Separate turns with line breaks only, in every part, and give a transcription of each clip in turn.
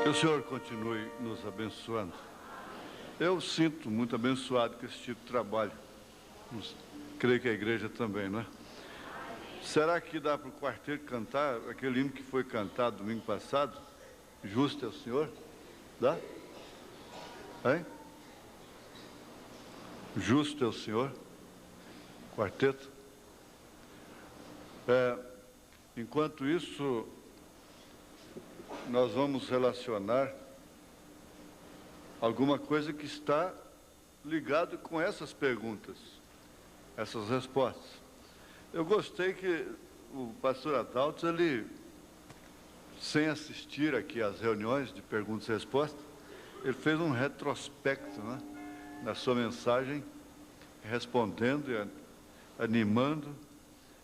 Que o Senhor continue nos abençoando. Eu sinto muito abençoado com esse tipo de trabalho. Creio que a igreja também, não é? Será que dá para o quarteto cantar aquele hino que foi cantado domingo passado? Justo é o Senhor? Dá? Hein? Justo é o Senhor? Quarteto? Enquanto isso, nós vamos relacionar alguma coisa que está ligado com essas perguntas, essas respostas. Eu gostei que o pastor Adalto, ele, sem assistir aqui às reuniões de perguntas e respostas, ele fez um retrospecto, né, na sua mensagem, respondendo e animando,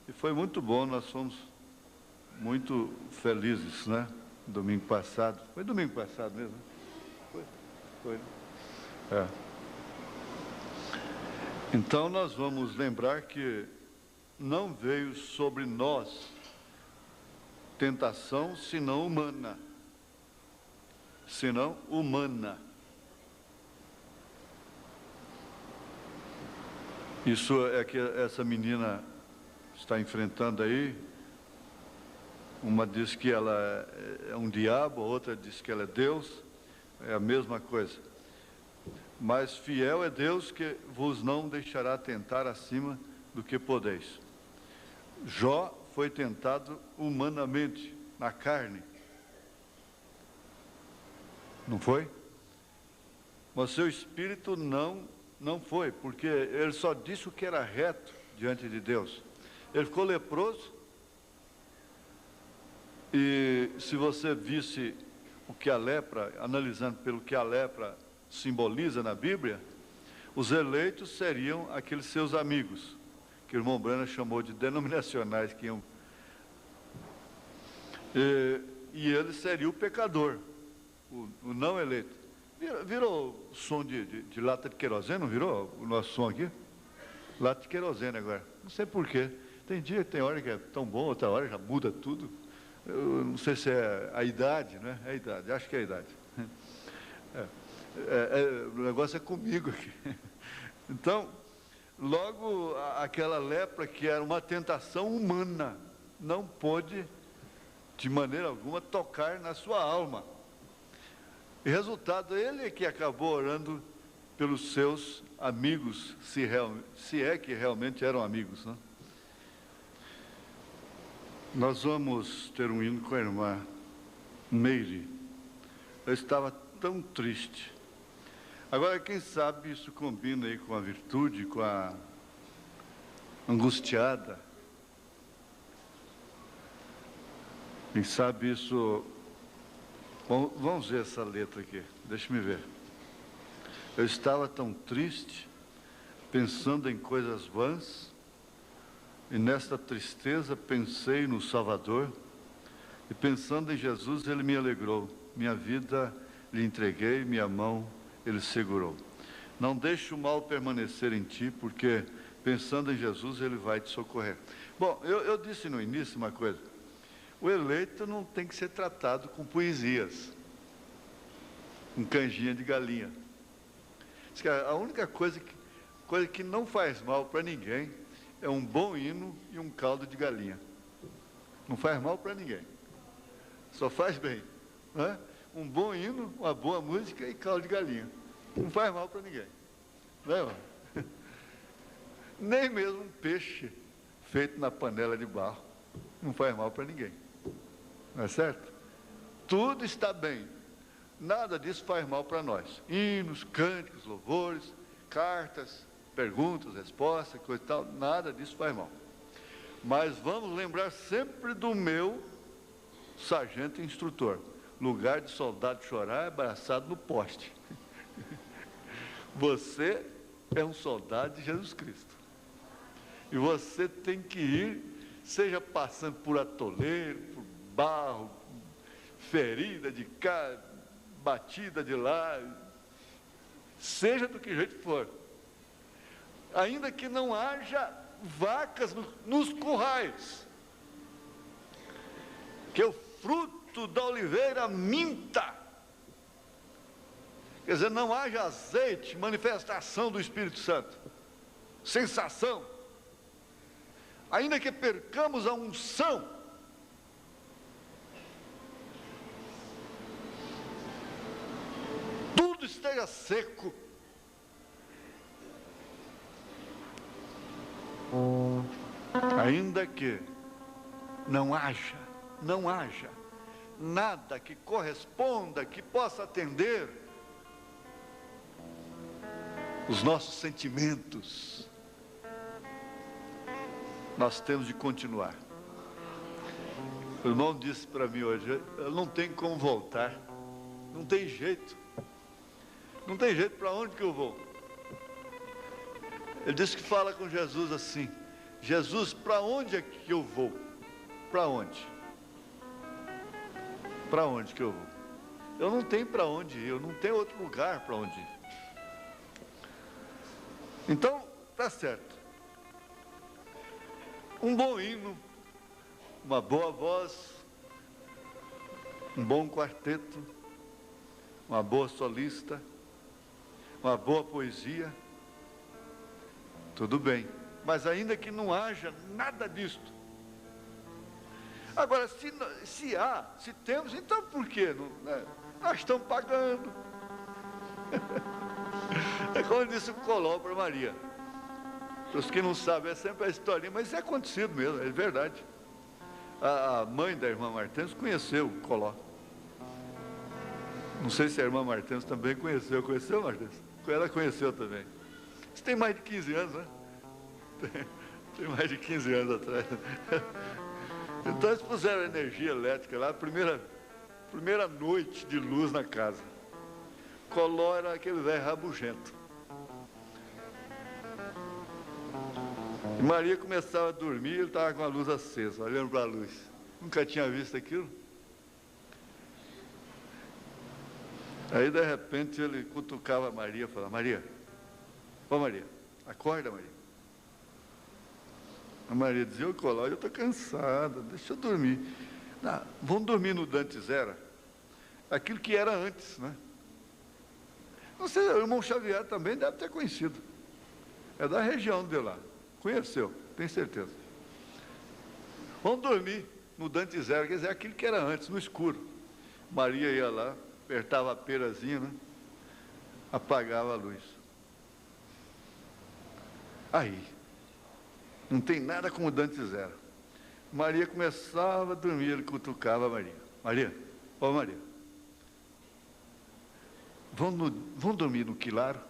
e foi muito bom. Nós fomos muito felizes, né? Domingo passado. Foi domingo passado mesmo? Foi. Então nós vamos lembrar que não veio sobre nós tentação senão humana. Senão humana. Isso é que essa menina está enfrentando aí. Uma diz que ela é um diabo, a outra diz que ela é Deus, é a mesma coisa. Mas fiel é Deus, que vos não deixará tentar acima do que podeis. Jó foi tentado humanamente, na carne. Não foi? Mas seu espírito não foi, porque ele só disse o que era reto diante de Deus. Ele ficou leproso. E se você visse o que a lepra, analisando pelo que a lepra simboliza na Bíblia, os eleitos seriam aqueles seus amigos, que o irmão Brana chamou de denominacionais, que iam, e ele seria o pecador, o não eleito. Virou som de lata de querosene, não virou o nosso som aqui? Lata de querosene agora, não sei porquê. Tem hora que é tão bom, outra hora já muda tudo. Eu não sei se é a idade, né? É a idade, acho que é a idade. O negócio é comigo aqui. Então, logo aquela lepra, que era uma tentação humana, não pôde, de maneira alguma, tocar na sua alma. E resultado, ele é que acabou orando pelos seus amigos, se é que realmente eram amigos, né? Nós vamos ter um hino com a irmã Meire. Eu estava tão triste. Agora, quem sabe isso combina aí com a virtude, com a angustiada. Quem sabe isso... Bom, vamos ver essa letra aqui, deixa-me ver. Eu estava tão triste, pensando em coisas vãs, e nesta tristeza pensei no Salvador, e pensando em Jesus, ele me alegrou. Minha vida lhe entreguei, minha mão ele segurou. Não deixe o mal permanecer em ti, porque pensando em Jesus, ele vai te socorrer. Bom, eu disse no início uma coisa. O eleito não tem que ser tratado com poesias, com canjinha de galinha. A única coisa que não faz mal para ninguém é um bom hino e um caldo de galinha. Não faz mal para ninguém. Só faz bem, não é? Um bom hino, uma boa música e caldo de galinha. Não faz mal para ninguém. Não é, irmão? Nem mesmo um peixe feito na panela de barro não faz mal para ninguém. Não é certo? Tudo está bem. Nada disso faz mal para nós. Hinos, cânticos, louvores, cartas, perguntas, respostas, coisa e tal, nada disso faz mal. Mas vamos lembrar sempre do meu sargento instrutor. Lugar de soldado chorar é abraçado no poste. Você é um soldado de Jesus Cristo. E você tem que ir, seja passando por atoleiro, por barro, ferida de cá, batida de lá, seja do que jeito for. Ainda que não haja vacas nos currais, que o fruto da oliveira minta Quer dizer, não haja azeite, manifestação do Espírito Santo, sensação. Ainda que percamos a unção, tudo esteja seco. Ainda que não haja nada que corresponda, que possa atender os nossos sentimentos, nós temos de continuar. O irmão disse para mim hoje, não tem como voltar, não tem jeito para onde que eu vou? Ele disse que fala com Jesus assim: Jesus, para onde é que eu vou? Para onde? Para onde que eu vou? Eu não tenho para onde ir, eu não tenho outro lugar para onde ir. Então, tá certo. Um bom hino, uma boa voz, um bom quarteto, uma boa solista, uma boa poesia, tudo bem. Mas ainda que não haja nada disto. Agora, se temos, então por que não? Né? Nós estamos pagando. É como disse o Coló para Maria. Para os que não sabem, é sempre a historinha, mas é acontecido mesmo, é verdade. A mãe da irmã Martins conheceu o Coló. Não sei se a irmã Martins também conheceu. Conheceu, Martins? Ela conheceu também. Isso tem mais de 15 anos, né? Tem mais de 15 anos atrás. Então eles puseram energia elétrica lá, primeira noite de luz na casa. Coló era aquele velho rabugento. E Maria começava a dormir, ele estava com a luz acesa, olhando para a luz. Nunca tinha visto aquilo. Aí de repente ele cutucava a Maria, falava: Maria, ô Maria, acorda, Maria. A Maria dizia: ô Coló, eu estou cansada, deixa eu dormir. Não, vamos dormir no Dante Zera, aquilo que era antes, né? Não sei, o irmão Xavier também deve ter conhecido. É da região de lá. Conheceu, tenho certeza. Vamos dormir no Dante Zero, quer dizer, aquilo que era antes, no escuro. Maria ia lá, apertava a perazinha, né? Apagava a luz. Aí, não tem nada como o Dante Zero. Maria começava a dormir, ele cutucava a Maria. Maria, ô Maria, vamos dormir no Quilaro?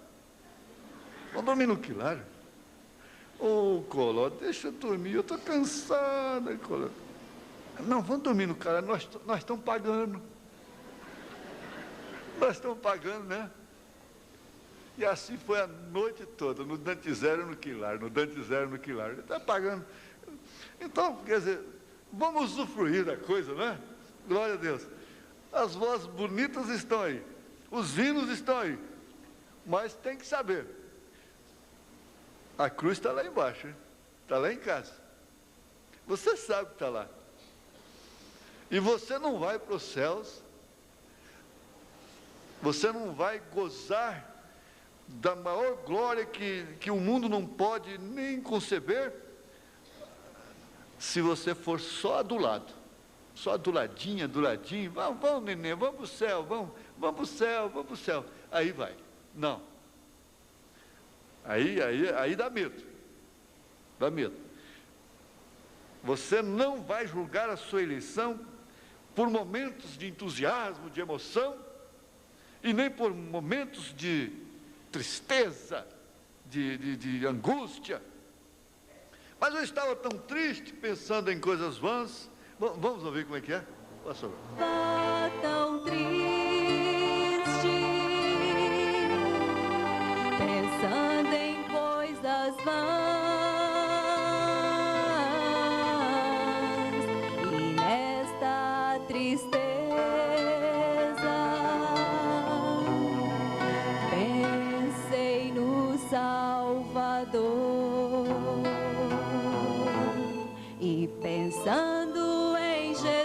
Vamos dormir no Quilaro? Ô, Coló, deixa eu dormir, eu estou cansada, Coló. Não, vamos dormir no Quilaro, nós estamos pagando. Nós estamos pagando, né? E assim foi a noite toda, no Dante Zero e no Quilaro, no Dante Zero e no Quilaro. Ele está pagando. Então, quer dizer, vamos usufruir da coisa, né? Glória a Deus. As vozes bonitas estão aí, os hinos estão aí, mas tem que saber. A cruz está lá embaixo, hein? Está lá em casa. Você sabe que está lá. E você não vai para os céus, você não vai gozar da maior glória que o mundo não pode nem conceber, se você for só adulado, só aduladinho, vamos neném, vamos para o céu, vamos para o céu, vamos para o céu. Aí vai. Não. Aí dá medo. Dá medo. Você não vai julgar a sua eleição por momentos de entusiasmo, de emoção, e nem por momentos de tristeza, de angústia. Mas eu estava tão triste, pensando em coisas vãs. Vamos ouvir como é que é? Pastor.
Vá tão triste, pensando em coisas vãs, e nesta tristeza pensei no Salvador, e pensando em Jesus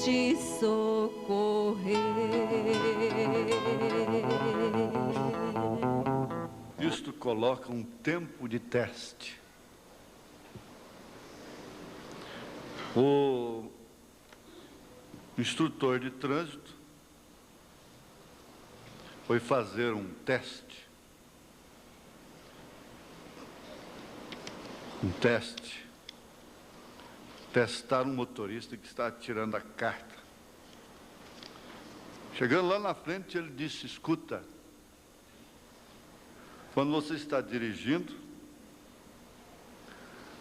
te socorrer.
Isto coloca um tempo de teste. O instrutor de trânsito foi fazer um teste. Testar um motorista que está tirando a carta. Chegando lá na frente, ele disse: escuta, quando você está dirigindo,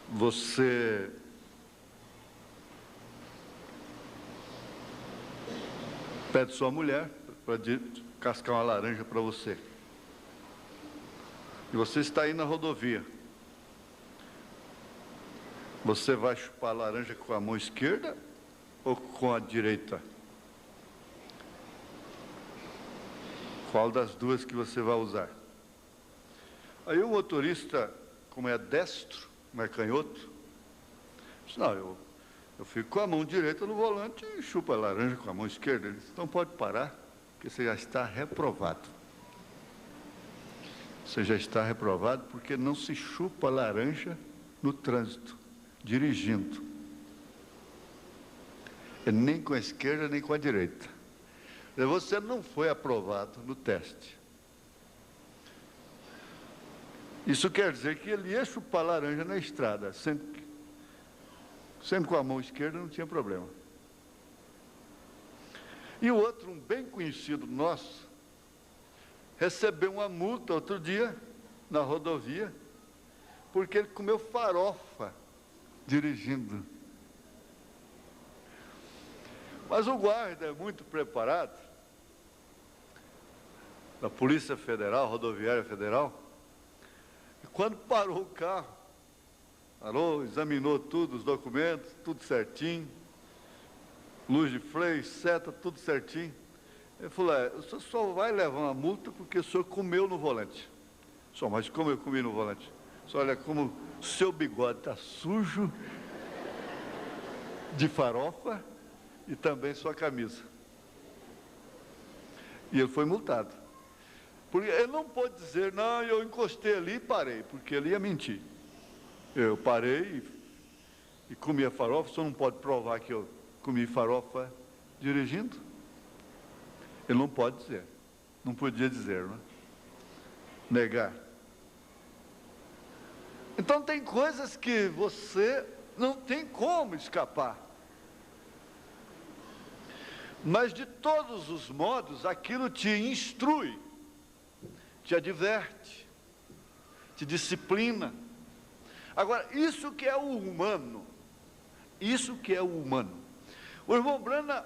você pede sua mulher para cascar uma laranja para você. E você está aí na rodovia. Você vai chupar a laranja com a mão esquerda ou com a direita? Qual das duas que você vai usar? Aí o motorista, como é destro, não é canhoto, disse: não, eu fico com a mão direita no volante e chupo a laranja com a mão esquerda. Ele disse: não pode parar, porque você já está reprovado. Você já está reprovado porque não se chupa a laranja no trânsito, dirigindo. Nem com a esquerda, nem com a direita. Você não foi aprovado no teste. Isso quer dizer que ele ia chupar laranja na estrada, sendo com a mão esquerda não tinha problema. E o outro, um bem conhecido nosso, recebeu uma multa outro dia, na rodovia, porque ele comeu farofa dirigindo. Mas o guarda é muito preparado, da Polícia Federal, Rodoviária Federal, e quando parou o carro, examinou tudo, os documentos, tudo certinho, luz de freio, seta, tudo certinho. Ele falou: o senhor só vai levar uma multa porque o senhor comeu no volante. Só, mas como eu comi no volante? Só olha como o seu bigode está sujo de farofa e também sua camisa. E ele foi multado. Porque ele não pôde dizer: não, eu encostei ali e parei, porque ele ia mentir. Eu parei e comi a farofa. O senhor não pode provar que eu comi farofa dirigindo? Ele não pode dizer. Não podia dizer, não é? Negar. Então tem coisas que você não tem como escapar. Mas de todos os modos, aquilo te instrui, te adverte, te disciplina. Agora, isso que é o humano, O irmão Brana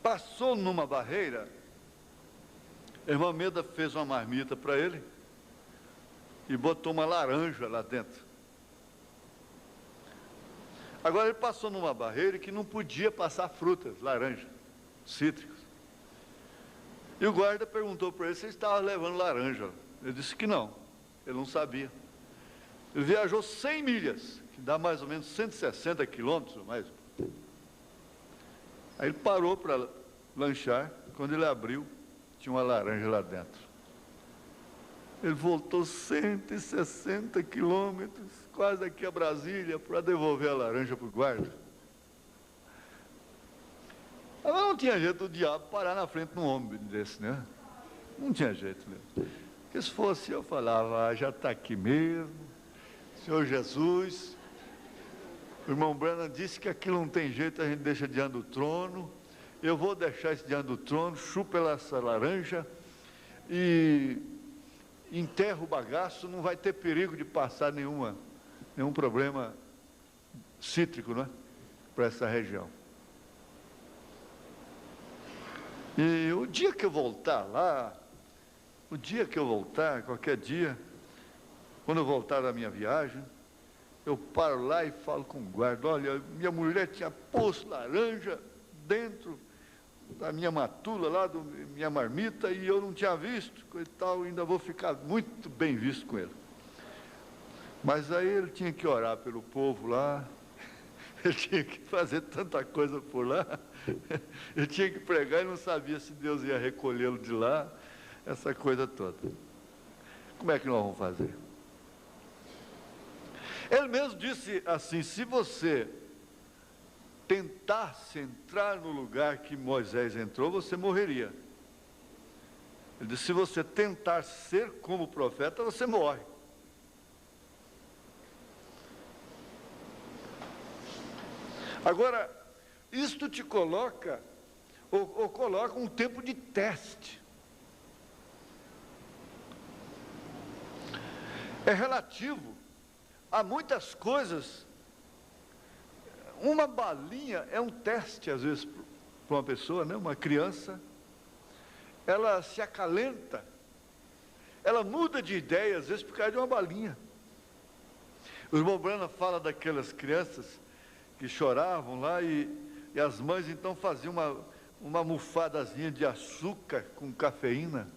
passou numa barreira, a irmã Meda fez uma marmita para ele e botou uma laranja lá dentro. Agora ele passou numa barreira que não podia passar frutas, laranja, cítricos. E o guarda perguntou para ele se ele estava levando laranja. Ele disse que não, ele não sabia. Ele viajou 100 milhas, que dá mais ou menos 160 quilômetros, mais. Aí ele parou para lanchar. Quando ele abriu, tinha uma laranja lá dentro. Ele voltou 160 quilômetros, quase aqui a Brasília, para devolver a laranja para o guarda. Agora não tinha jeito do diabo parar na frente de um homem desse, né? Não tinha jeito mesmo. Porque se fosse eu falava: já está aqui mesmo, Senhor Jesus. O irmão Branham disse que aquilo não tem jeito, a gente deixa diante do trono. Eu vou deixar isso diante do trono, chupa essa laranja e enterra o bagaço, não vai ter perigo de passar nenhum problema cítrico, não é? Para essa região. E o dia que eu voltar lá, qualquer dia, quando eu voltar da minha viagem, eu paro lá e falo com o guarda: olha, minha mulher tinha posto laranja dentro da minha matula lá, da minha marmita, e eu não tinha visto, e tal, ainda vou ficar muito bem visto com ele. Mas aí ele tinha que orar pelo povo lá, Ele tinha que fazer tanta coisa por lá. Ele tinha que pregar e não sabia se Deus ia recolhê-lo de lá. Essa coisa toda. Como é que nós vamos fazer? Ele mesmo disse assim: se você tentasse entrar no lugar que Moisés entrou, você morreria. Ele disse: se você tentar ser como profeta, você morre. Agora, isto te coloca, ou coloca um tempo de teste. É relativo a muitas coisas. Uma balinha é um teste, às vezes, para uma pessoa, né? Uma criança, ela se acalenta, ela muda de ideia, às vezes, por causa de uma balinha. O irmão Branham fala daquelas crianças que choravam lá e as mães então faziam uma almofadazinha de açúcar com cafeína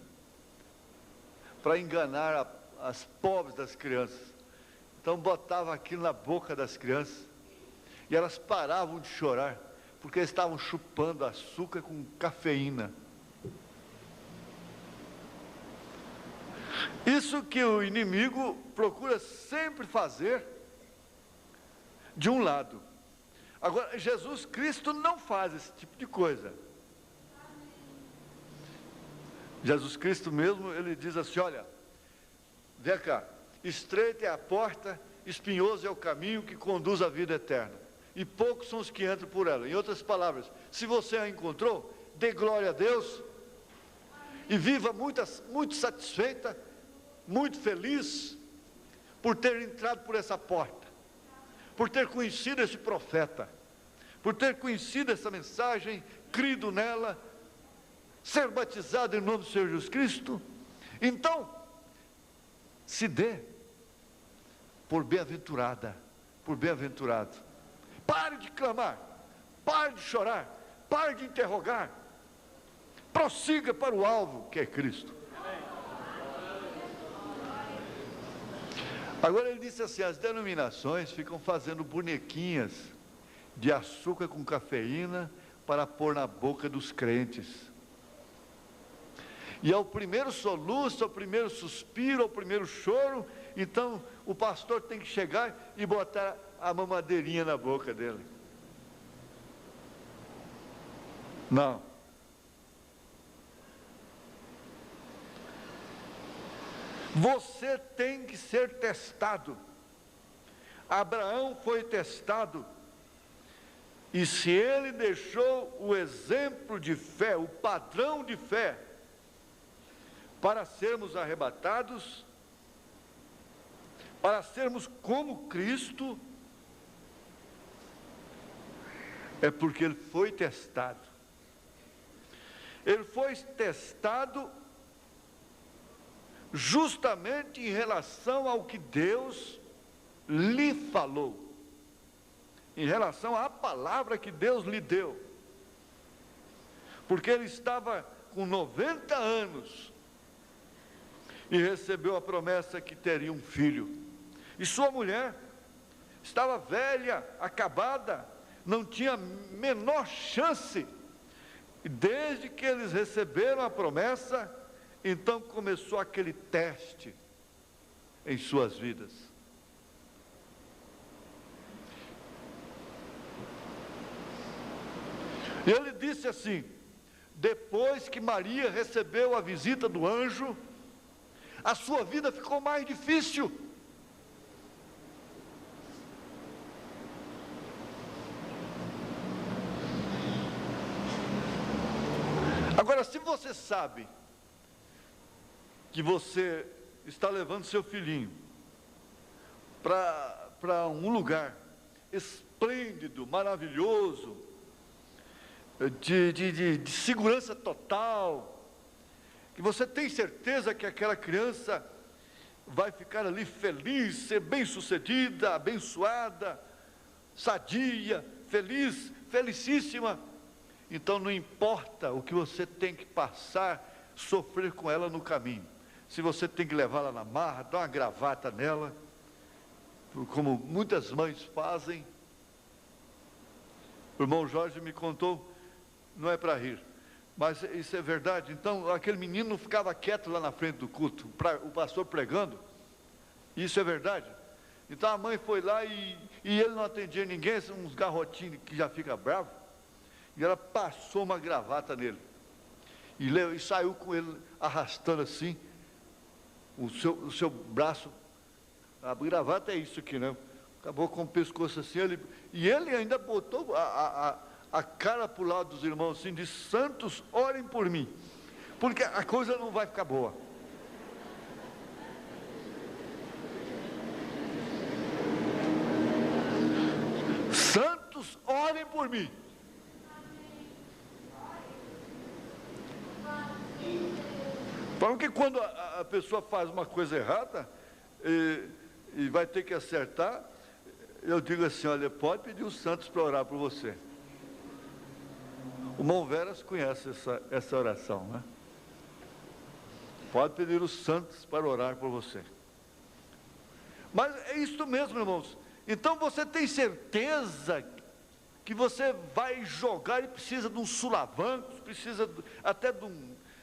para enganar as pobres das crianças. Então botava aquilo na boca das crianças e elas paravam de chorar porque estavam chupando açúcar com cafeína. Isso que o inimigo procura sempre fazer de um lado. Agora, Jesus Cristo não faz esse tipo de coisa. Jesus Cristo mesmo, ele diz assim: olha, vem cá, estreita é a porta, espinhoso é o caminho que conduz à vida eterna, e poucos são os que entram por ela. Em outras palavras, se você a encontrou, dê glória a Deus, e viva muito satisfeita, muito feliz, por ter entrado por essa porta, por ter conhecido esse profeta, por ter conhecido essa mensagem, crido nela, ser batizado em nome do Senhor Jesus Cristo. Então, se dê por bem-aventurada, por bem-aventurado. Pare de clamar, pare de chorar, pare de interrogar, prossiga para o alvo que é Cristo. Agora ele disse assim: as denominações ficam fazendo bonequinhas de açúcar com cafeína para pôr na boca dos crentes. E ao primeiro soluço, ao primeiro suspiro, ao primeiro choro, então o pastor tem que chegar e botar a mamadeirinha na boca dele. Não. Você tem que ser testado. Abraão foi testado. E se ele deixou o exemplo de fé, o padrão de fé, para sermos arrebatados, para sermos como Cristo, é porque ele foi testado. Ele foi testado justamente em relação ao que Deus lhe falou, em relação à palavra que Deus lhe deu, porque ele estava com 90 anos e recebeu a promessa que teria um filho, e sua mulher estava velha, acabada, não tinha menor chance. E desde que eles receberam a promessa, então começou aquele teste em suas vidas. E ele disse assim: depois que Maria recebeu a visita do anjo, a sua vida ficou mais difícil. Agora, se você sabe que você está levando seu filhinho para um lugar esplêndido, maravilhoso, de segurança total, que você tem certeza que aquela criança vai ficar ali feliz, ser bem-sucedida, abençoada, sadia, feliz, felicíssima, então não importa o que você tem que passar, sofrer com ela no caminho. Se você tem que levá-la na marra, dar uma gravata nela, como muitas mães fazem, O irmão Jorge me contou, não é para rir, mas isso é verdade. Então, aquele menino não ficava quieto lá na frente do culto, o pastor pregando. Isso é verdade. Então a mãe foi lá e ele não atendia ninguém, uns garrotinhos que já fica bravo. E ela passou uma gravata nele. E saiu com ele arrastando assim, o seu braço. A gravata é isso aqui, né? Acabou com o pescoço assim. E ele ainda botou a cara para o lado dos irmãos assim, de santos, orem por mim, porque a coisa não vai ficar boa. Santos, orem por mim. Porque quando a pessoa faz uma coisa errada e vai ter que acertar, eu digo assim, olha, pode pedir os santos para orar por você. O irmão Veras conhece essa oração, né? Pode pedir os santos para orar por você. Mas é isso mesmo, irmãos. Então você tem certeza que você vai jogar e precisa de um sulavanco, precisa até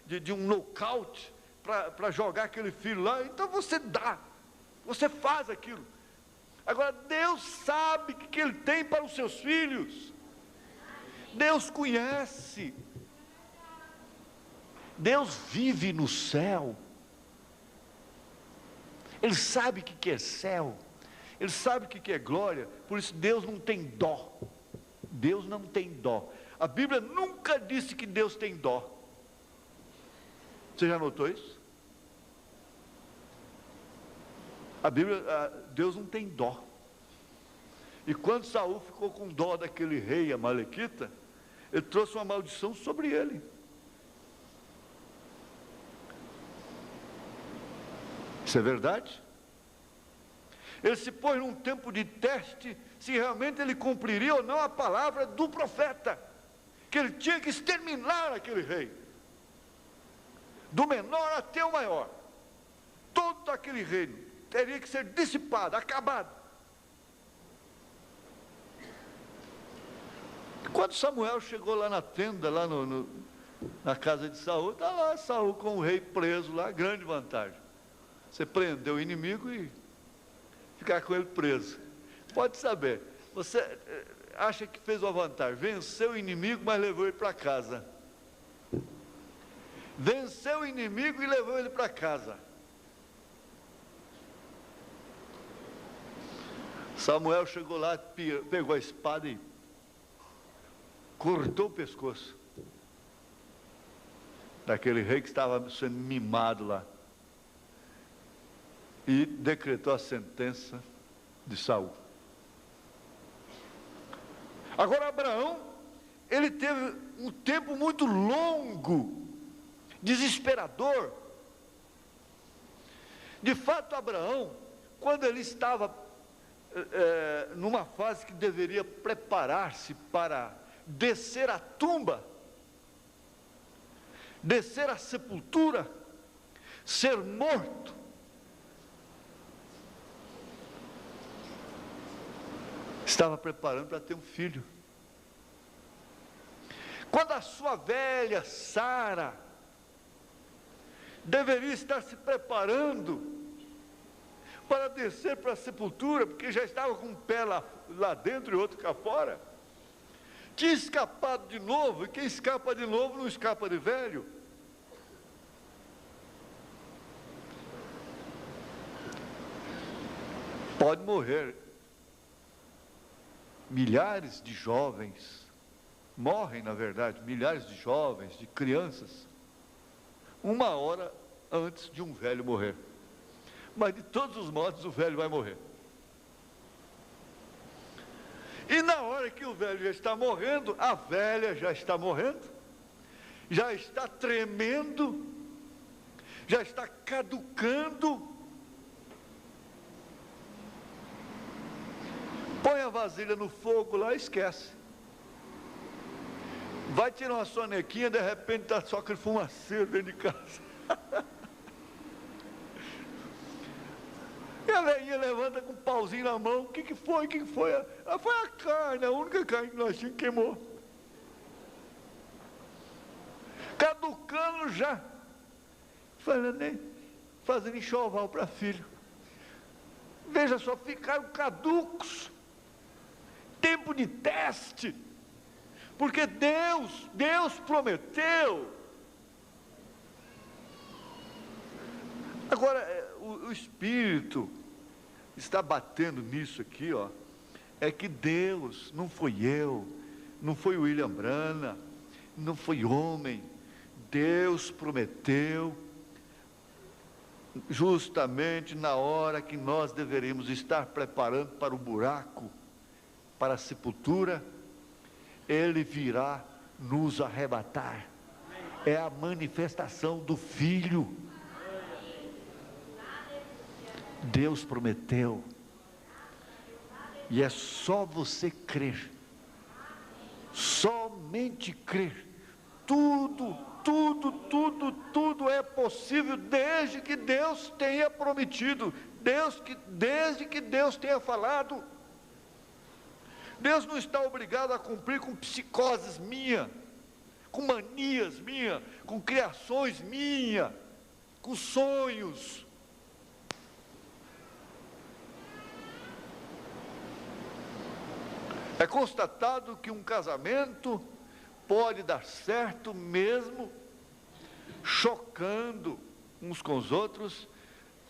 de um nocaute para jogar aquele filho lá. Então você dá, você faz aquilo. Agora Deus sabe o que Ele tem para os seus filhos. Deus conhece. Deus vive no céu. Ele sabe o que é céu. Ele sabe o que é glória. Por isso Deus não tem dó. Deus não tem dó. A Bíblia nunca disse que Deus tem dó. Você já notou isso? A Bíblia, Deus não tem dó. E quando Saul ficou com dó daquele rei amalequita, ele trouxe uma maldição sobre ele. Isso é verdade? Ele se pôs num tempo de teste, se realmente ele cumpriria ou não a palavra do profeta, que ele tinha que exterminar aquele rei, do menor até o maior. Todo aquele reino teria que ser dissipado, acabado. Quando Samuel chegou lá na tenda, lá na casa de Saul, está lá Saul com o rei preso lá, grande vantagem. Você prendeu o inimigo e ficar com ele preso. Pode saber, você acha que fez uma vantagem, venceu o inimigo, mas levou ele para casa. Venceu o inimigo e levou ele para casa. Samuel chegou lá, pegou a espada e cortou o pescoço daquele rei que estava sendo mimado lá. E decretou a sentença de Saul. Agora Abraão, ele teve um tempo muito longo, desesperador. De fato, Abraão, quando ele estava numa fase que deveria preparar-se para descer a tumba, descer a sepultura, ser morto, estava preparando para ter um filho. Quando a sua velha Sara deveria estar se preparando para descer para a sepultura, porque já estava com um pé lá dentro e outro cá fora, tinha escapado de novo, e quem escapa de novo não escapa de velho. Pode morrer. Milhares de jovens morrem, na verdade, milhares de jovens, de crianças, uma hora antes de um velho morrer. Mas de todos os modos o velho vai morrer. E na hora que o velho já está morrendo, a velha já está morrendo, já está tremendo, já está caducando. Põe a vasilha no fogo lá e esquece. Vai tirar uma sonequinha, de repente está só aquele fumaceiro dentro de casa. E a velhinha levanta com um pauzinho na mão. O que foi? O que foi? Ela, foi a carne, a única carne que nós tínhamos, queimou. Caducando já. Fazendo enxoval para filho. Veja só, ficaram caducos. Tempo de teste. Porque Deus prometeu. Agora, o Espírito está batendo nisso aqui, ó. É que Deus, não foi eu, não foi o William Brana, não foi homem. Deus prometeu, justamente na hora que nós deveríamos estar preparando para o buraco, para a sepultura, Ele virá nos arrebatar. É a manifestação do Filho. Deus prometeu. E é só você crer. Somente crer. Tudo é possível desde que Deus tenha prometido. Desde que Deus tenha falado. Deus não está obrigado a cumprir com psicoses minha, com manias minha, com criações minha, com sonhos. É constatado que um casamento pode dar certo mesmo chocando uns com os outros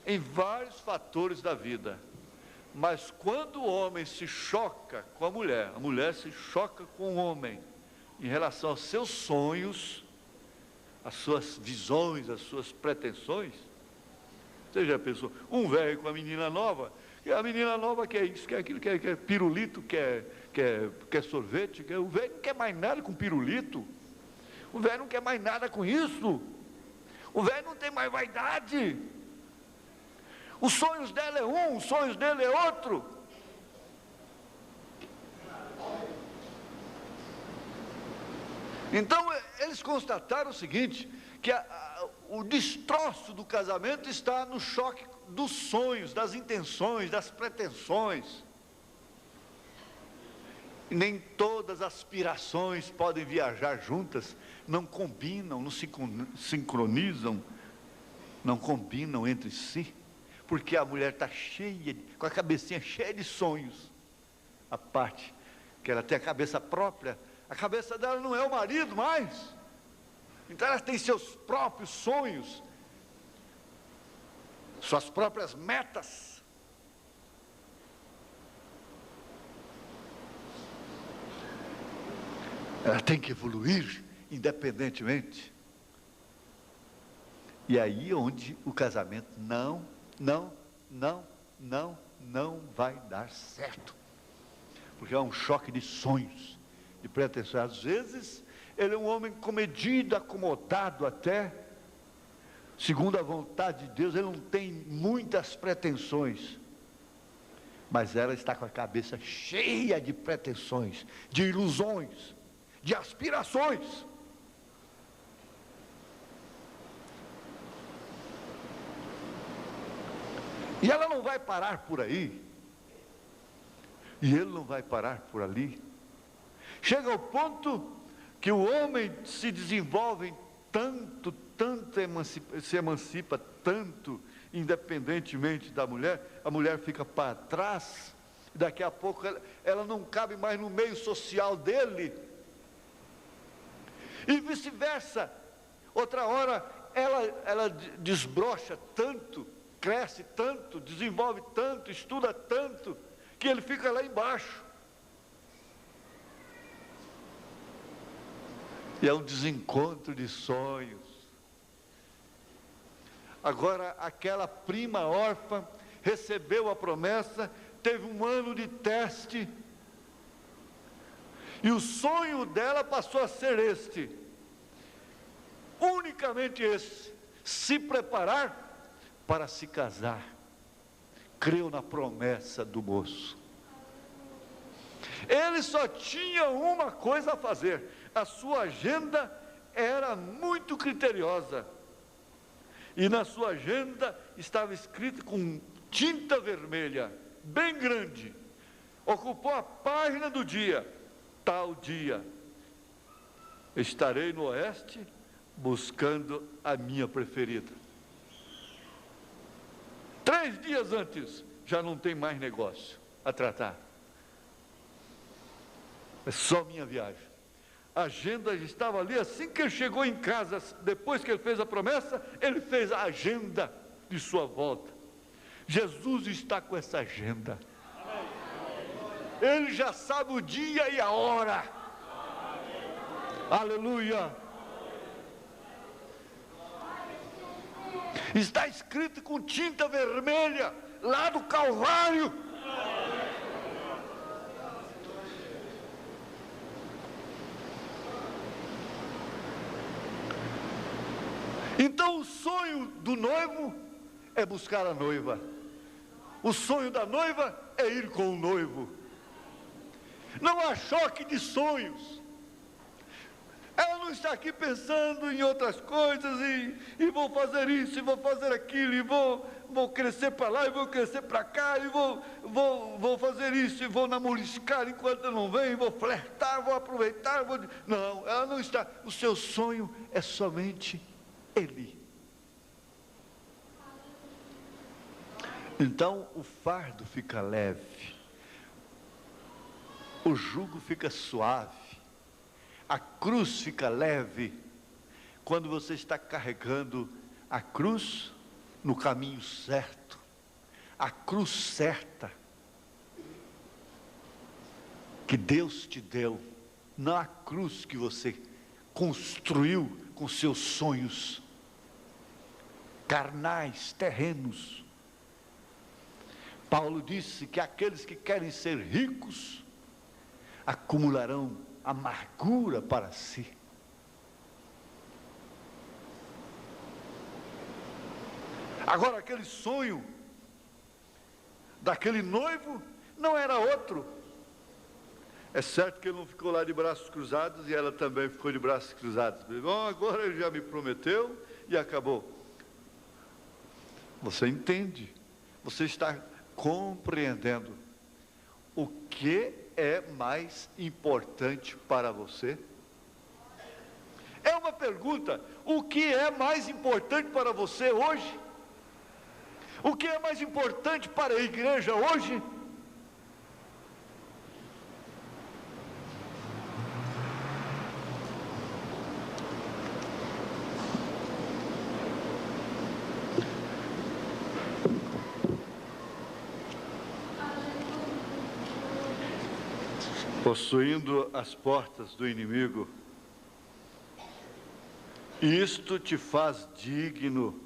em vários fatores da vida. Mas quando o homem se choca com a mulher se choca com o homem em relação aos seus sonhos, às suas visões, às suas pretensões. Você já pensou? Um velho com a menina nova, e a menina nova quer isso, quer aquilo, quer pirulito, quer sorvete, o velho não quer mais nada com pirulito, o velho não quer mais nada com isso, o velho não tem mais vaidade, os sonhos dela é um, os sonhos dele é outro. Então eles constataram o seguinte, que o destroço do casamento está no choque dos sonhos, das intenções, das pretensões. E nem todas as aspirações podem viajar juntas, não combinam, não se sincronizam, não combinam entre si, porque a mulher está cheia, com a cabecinha cheia de sonhos, a parte que ela tem a cabeça própria, a cabeça dela não é o marido mais, então ela tem seus próprios sonhos, suas próprias metas. Ela tem que evoluir independentemente. E aí onde o casamento não vai dar certo. Porque é um choque de sonhos, de pretensões. Às vezes, ele é um homem comedido, acomodado até, segundo a vontade de Deus, ele não tem muitas pretensões. Mas ela está com a cabeça cheia de pretensões, de ilusões, de aspirações. E ela não vai parar por aí, e ele não vai parar por ali. Chega ao ponto que o homem se desenvolve tanto, se emancipa tanto, independentemente da mulher, a mulher fica para trás, e daqui a pouco ela não cabe mais no meio social dele, e vice-versa. Outra hora ela desbrocha tanto, cresce tanto, desenvolve tanto, estuda tanto, que ele fica lá embaixo. E é um desencontro de sonhos. Agora, aquela prima órfã recebeu a promessa, teve um ano de teste, e o sonho dela passou a ser este, unicamente esse: se preparar para se casar. Creu na promessa do moço. Ele só tinha uma coisa a fazer. A sua agenda era muito criteriosa. E na sua agenda estava escrito com tinta vermelha, bem grande, ocupou a página do dia. Tal dia, estarei no oeste buscando a minha preferida. 3 dias antes, já não tem mais negócio a tratar. É só minha viagem. A agenda estava ali, assim que ele chegou em casa, depois que ele fez a promessa, ele fez a agenda de sua volta. Jesus está com essa agenda. Ele já sabe o dia e a hora. Aleluia. Está escrito com tinta vermelha, lá do Calvário. Então o sonho do noivo é buscar a noiva. O sonho da noiva é ir com o noivo. Não há choque de sonhos. Ela não está aqui pensando em outras coisas, e vou fazer isso, e vou fazer aquilo, e vou crescer para lá, e vou crescer para cá, e vou fazer isso, e vou namoriscar enquanto não vem, vou flertar, vou aproveitar, Não, ela não está. O seu sonho é somente Ele. Então o fardo fica leve, o jugo fica suave, a cruz fica leve, quando você está carregando a cruz no caminho certo, a cruz certa, que Deus te deu, não a cruz que você construiu com seus sonhos carnais, terrenos. Paulo disse que aqueles que querem ser ricos acumularão amargura para si. Agora, aquele sonho daquele noivo não era outro. É certo que ele não ficou lá de braços cruzados, e ela também ficou de braços cruzados. Bom, agora ele já me prometeu e acabou. Você entende? Você está compreendendo o que é mais importante para você? É uma pergunta. O que é mais importante para você hoje? O que é mais importante para a igreja hoje? Possuindo as portas do inimigo, isto te faz digno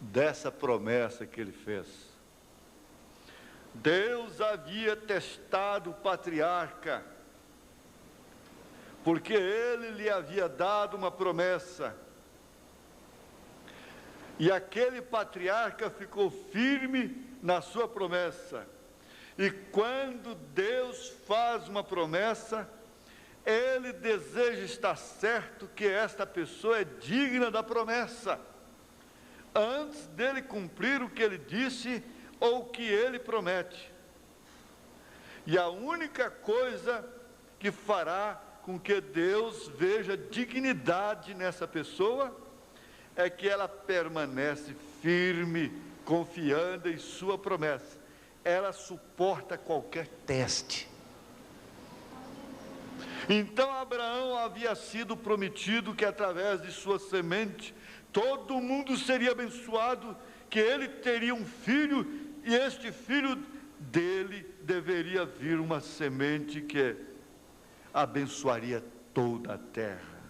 dessa promessa que ele fez. Deus havia testado o patriarca, porque ele lhe havia dado uma promessa, e aquele patriarca ficou firme na sua promessa. E quando Deus faz uma promessa, Ele deseja estar certo que esta pessoa é digna da promessa, antes dele cumprir o que ele disse ou o que ele promete. E a única coisa que fará com que Deus veja dignidade nessa pessoa é que ela permanece firme, confiando em sua promessa. Ela suporta qualquer teste. Então Abraão havia sido prometido que através de sua semente todo mundo seria abençoado, que ele teria um filho, e este filho dele deveria vir uma semente que abençoaria toda a terra.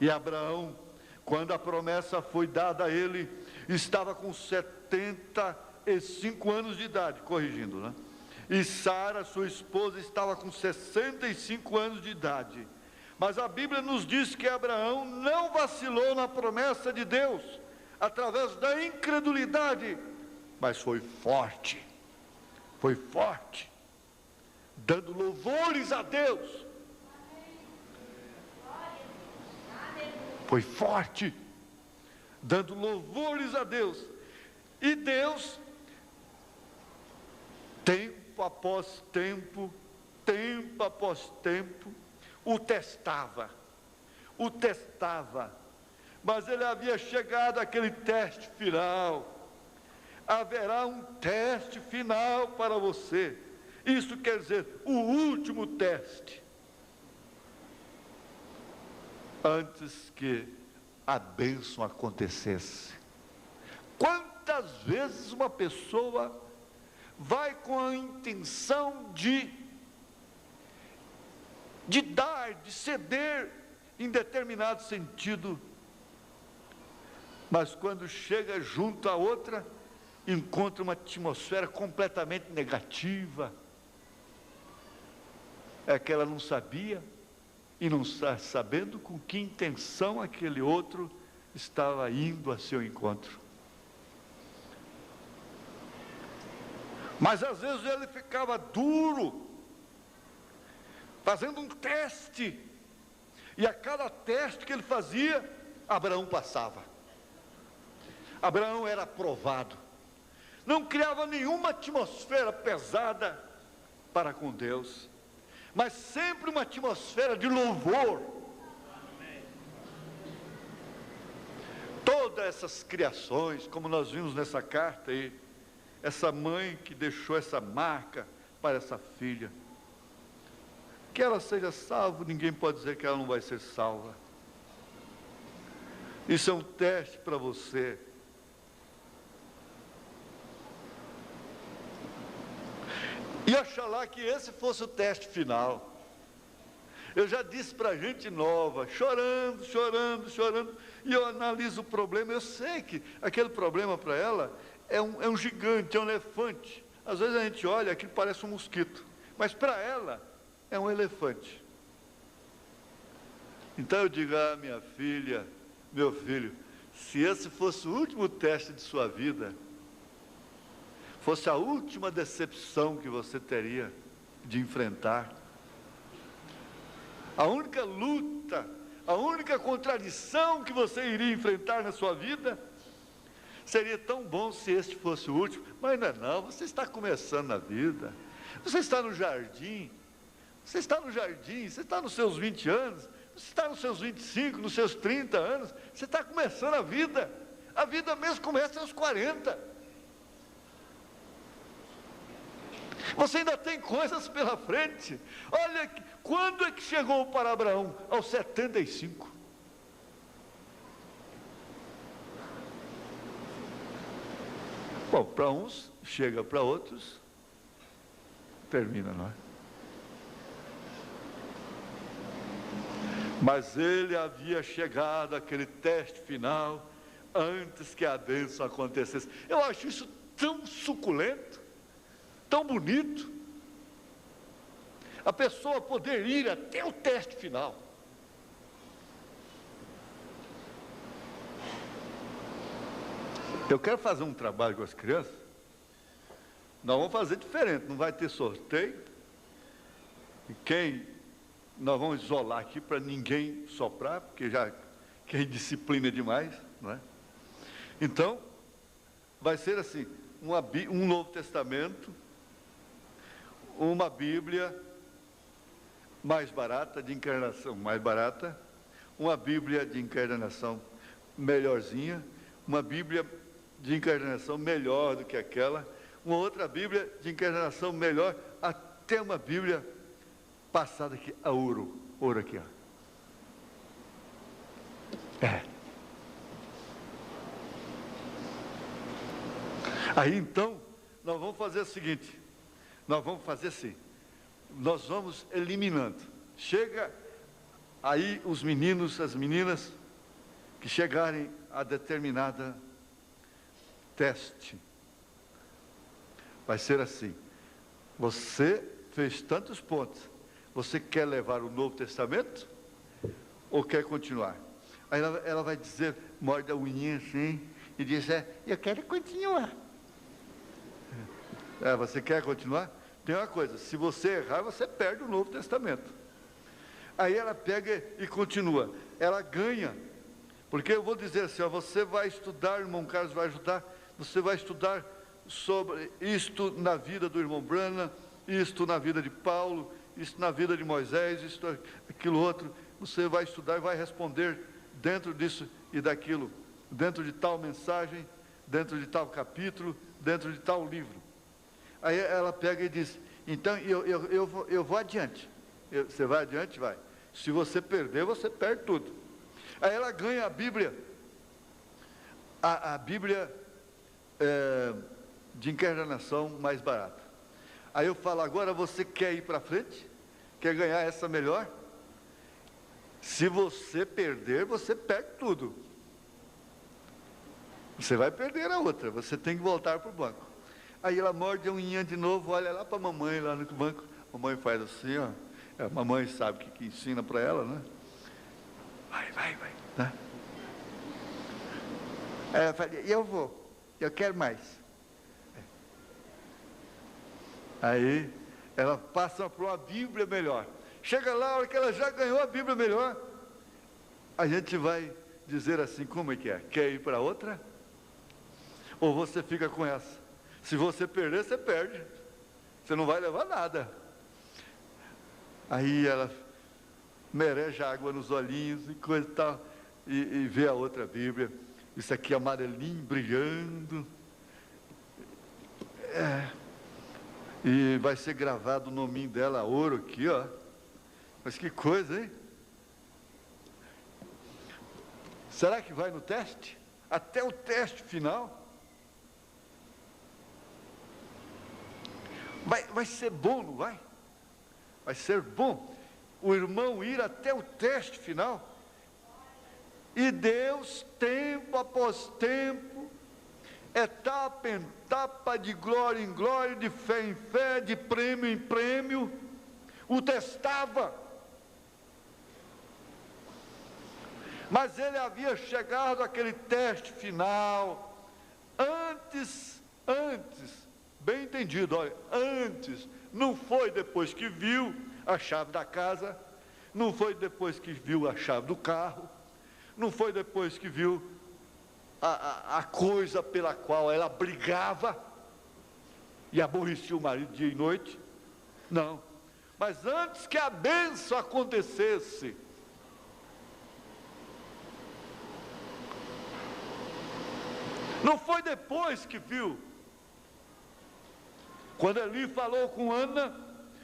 E Abraão, quando a promessa foi dada a ele, estava com 75 anos de idade, corrigindo, né? E Sara, sua esposa, estava com 65 anos de idade. Mas a Bíblia nos diz que Abraão não vacilou na promessa de Deus, através da incredulidade, mas foi forte, dando louvores a Deus. Foi forte, dando louvores a Deus. E Deus tempo após tempo, tempo após tempo, o testava, mas ele havia chegado àquele teste final. Haverá um teste final para você. Isso quer dizer, o último teste, antes que a bênção acontecesse. Quantas vezes uma pessoa vai com a intenção de dar, de ceder em determinado sentido, mas quando chega junto à outra, encontra uma atmosfera completamente negativa. É que ela não sabia, e não está sabendo com que intenção aquele outro estava indo a seu encontro. Mas às vezes ele ficava duro, fazendo um teste, e a cada teste que ele fazia, Abraão passava. Abraão era aprovado, não criava nenhuma atmosfera pesada para com Deus, mas sempre uma atmosfera de louvor. Todas essas criações, como nós vimos nessa carta aí, essa mãe que deixou essa marca para essa filha, que ela seja salva, ninguém pode dizer que ela não vai ser salva. Isso é um teste para você. E oxalá que esse fosse o teste final. Eu já disse para gente nova, chorando, e eu analiso o problema. Eu sei que aquele problema para ela é um gigante, é um elefante. Às vezes a gente olha, aquilo parece um mosquito, mas para ela é um elefante. Então eu digo, minha filha, meu filho, se esse fosse o último teste de sua vida, fosse a última decepção que você teria de enfrentar, a única luta, a única contradição que você iria enfrentar na sua vida, seria tão bom se este fosse o último. Mas não, você está começando a vida, você está no jardim, você está nos seus 20 anos, você está nos seus 25, nos seus 30 anos, você está começando a vida mesmo começa aos 40, você ainda tem coisas pela frente. Olha, quando é que chegou para Abraão? Aos 75. Bom, para uns chega, para outros termina, não é? Mas ele havia chegado àquele teste final antes que a bênção acontecesse. Eu acho isso tão suculento, tão bonito, a pessoa poder ir até o teste final. Eu quero fazer um trabalho com as crianças. Nós vamos fazer diferente, não vai ter sorteio. E nós vamos isolar aqui para ninguém soprar, porque já que é disciplina demais, não é? Então, vai ser assim, um Novo Testamento, uma Bíblia mais barata, de encarnação mais barata, uma Bíblia de encarnação melhorzinha, uma Bíblia de encarnação melhor do que aquela, uma outra Bíblia de encarnação melhor, até uma Bíblia passada aqui a ouro aqui, ó. Aí então, nós vamos fazer o seguinte, nós vamos fazer assim, nós vamos eliminando. Chega aí os meninos, as meninas, que chegarem a determinada teste, vai ser assim, você fez tantos pontos, você quer levar o Novo Testamento ou quer continuar? Aí ela vai dizer, morde a unhinha assim, e diz, eu quero continuar. Você quer continuar? Tem uma coisa, se você errar, você perde o Novo Testamento. Aí ela pega e continua, ela ganha, porque eu vou dizer assim, você vai estudar, irmão Carlos vai ajudar, você vai estudar sobre isto na vida do irmão Branham, isto na vida de Paulo, isto na vida de Moisés, isto, aquilo outro. Você vai estudar e vai responder dentro disso e daquilo, dentro de tal mensagem, dentro de tal capítulo, dentro de tal livro. Aí ela pega e diz, então eu vou adiante. Você vai adiante? Vai. Se você perder, você perde tudo. Aí ela ganha a Bíblia, a Bíblia de encarnação mais barata. Aí eu falo, agora você quer ir para frente? Quer ganhar essa melhor? Se você perder, você perde tudo. Você vai perder a outra, você tem que voltar para o banco. Aí ela morde a unha de novo, olha lá para a mamãe, lá no banco. A mamãe faz assim, ó. A mamãe sabe o que ensina para ela, né? Vai. Né? Aí ela fala, eu vou, eu quero mais. Aí ela passa para uma Bíblia melhor. Chega lá, a hora que ela já ganhou a Bíblia melhor, a gente vai dizer assim, como é que é? Quer ir para outra? Ou você fica com essa? Se você perder, você perde. Você não vai levar nada. Aí ela merece água nos olhinhos e coisa e tal, e vê a outra Bíblia. Isso aqui amarelinho, brilhando. E vai ser gravado o nominho dela a ouro aqui, ó. Mas que coisa, hein? Será que vai no teste? Até o teste final? Vai ser bom, não vai? Vai ser bom o irmão ir até o teste final. E Deus, tempo após tempo, etapa em etapa, de glória em glória, de fé em fé, de prêmio em prêmio, o testava. Mas ele havia chegado àquele teste final, antes, bem entendido, olha, antes, não foi depois que viu a chave da casa, não foi depois que viu a chave do carro, não foi depois que viu a coisa pela qual ela brigava e aborrecia o marido dia e noite, não, mas antes que a bênção acontecesse, não foi depois que viu. Quando Eli falou com Ana,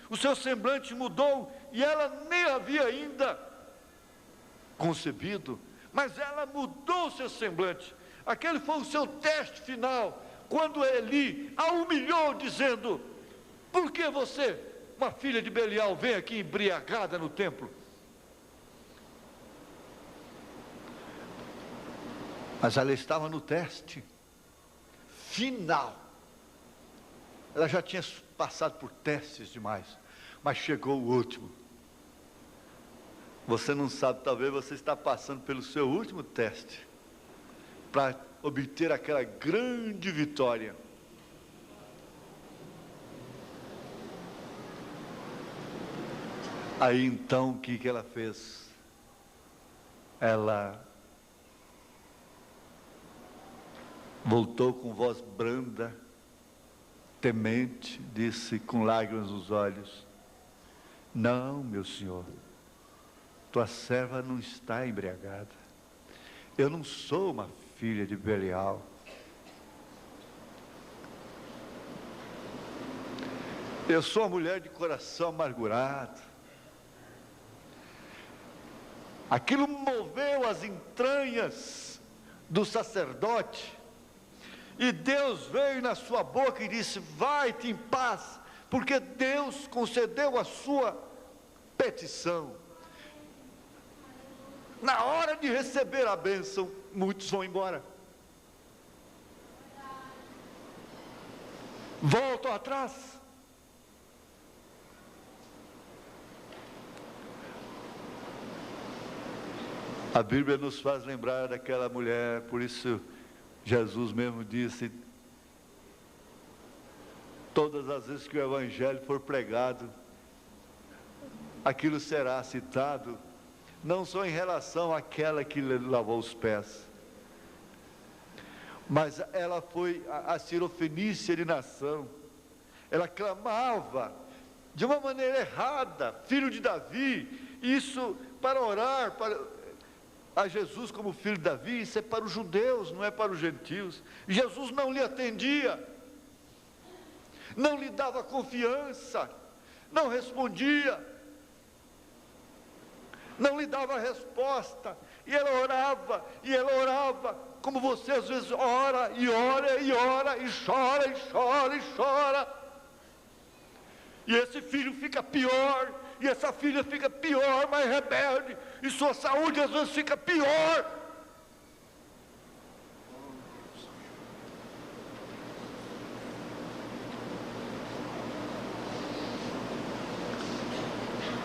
o seu semblante mudou e ela nem havia ainda concebido, mas ela mudou o seu semblante. Aquele foi o seu teste final, quando Eli a humilhou, dizendo, por que você, uma filha de Belial, vem aqui embriagada no templo? Mas ela estava no teste final. Ela já tinha passado por testes demais, mas chegou o último. Você não sabe, talvez você está passando pelo seu último teste, para obter aquela grande vitória. Aí então, o que ela fez? Ela voltou com voz branda, temente, disse com lágrimas nos olhos, não, meu senhor, tua serva não está embriagada, eu não sou uma filha de Belial, eu sou uma mulher de coração amargurado. Aquilo moveu as entranhas do sacerdote, e Deus veio na sua boca e disse, vai-te em paz, porque Deus concedeu a sua petição. Na hora de receber a bênção, muitos vão embora, voltam atrás. A Bíblia nos faz lembrar daquela mulher, por isso Jesus mesmo disse, todas as vezes que o Evangelho for pregado, aquilo será citado, não só em relação àquela que lavou os pés. Mas ela foi a Sirofenícia de nação. Ela clamava de uma maneira errada, filho de Davi. Isso para orar a Jesus como filho de Davi, isso é para os judeus, não é para os gentios. Jesus não lhe atendia, não lhe dava confiança, não respondia, não lhe dava resposta. E ela orava, como você às vezes ora, e ora, e ora, e chora, e chora, e chora. E esse filho fica pior, e essa filha fica pior, mais rebelde, e sua saúde às vezes fica pior.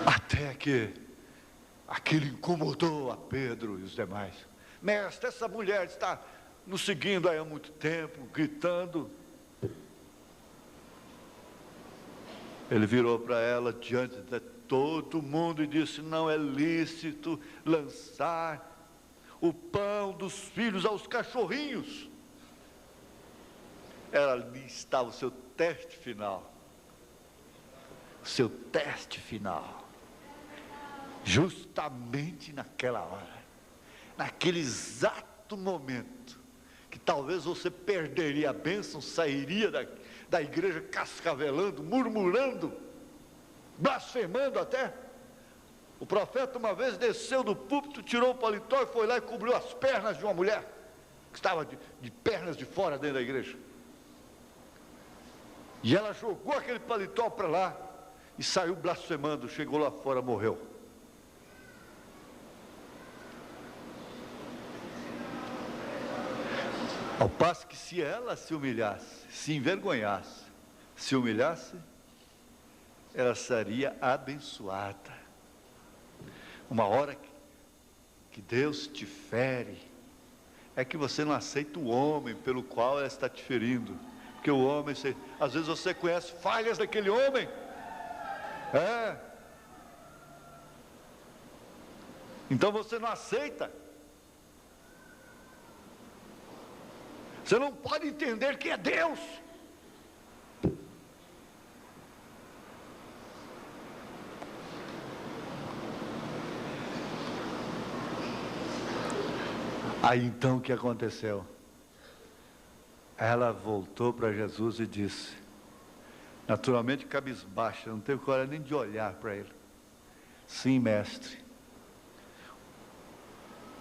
Até que aquilo incomodou a Pedro e os demais. Mestre, essa mulher está nos seguindo aí há muito tempo, gritando. Ele virou para ela diante de todo mundo e disse: não é lícito lançar o pão dos filhos aos cachorrinhos. Ali estava o seu teste final. O seu teste final. Justamente naquela hora, naquele exato momento, que talvez você perderia a bênção, sairia da igreja cascavelando, murmurando, blasfemando até. O profeta uma vez desceu do púlpito, tirou o paletó e foi lá e cobriu as pernas de uma mulher, que estava de pernas de fora dentro da igreja. E ela jogou aquele paletó para lá, e saiu blasfemando, chegou lá fora, morreu. Ao passo que se ela se humilhasse, se envergonhasse, se humilhasse, ela seria abençoada. Uma hora que Deus te fere, é que você não aceita o homem pelo qual ela está te ferindo. Porque o homem, às vezes você conhece falhas daquele homem. Então você não aceita. Você não pode entender que é Deus. Aí então o que aconteceu? Ela voltou para Jesus e disse, naturalmente cabisbaixa, não teve coragem nem de olhar para ele: sim, mestre,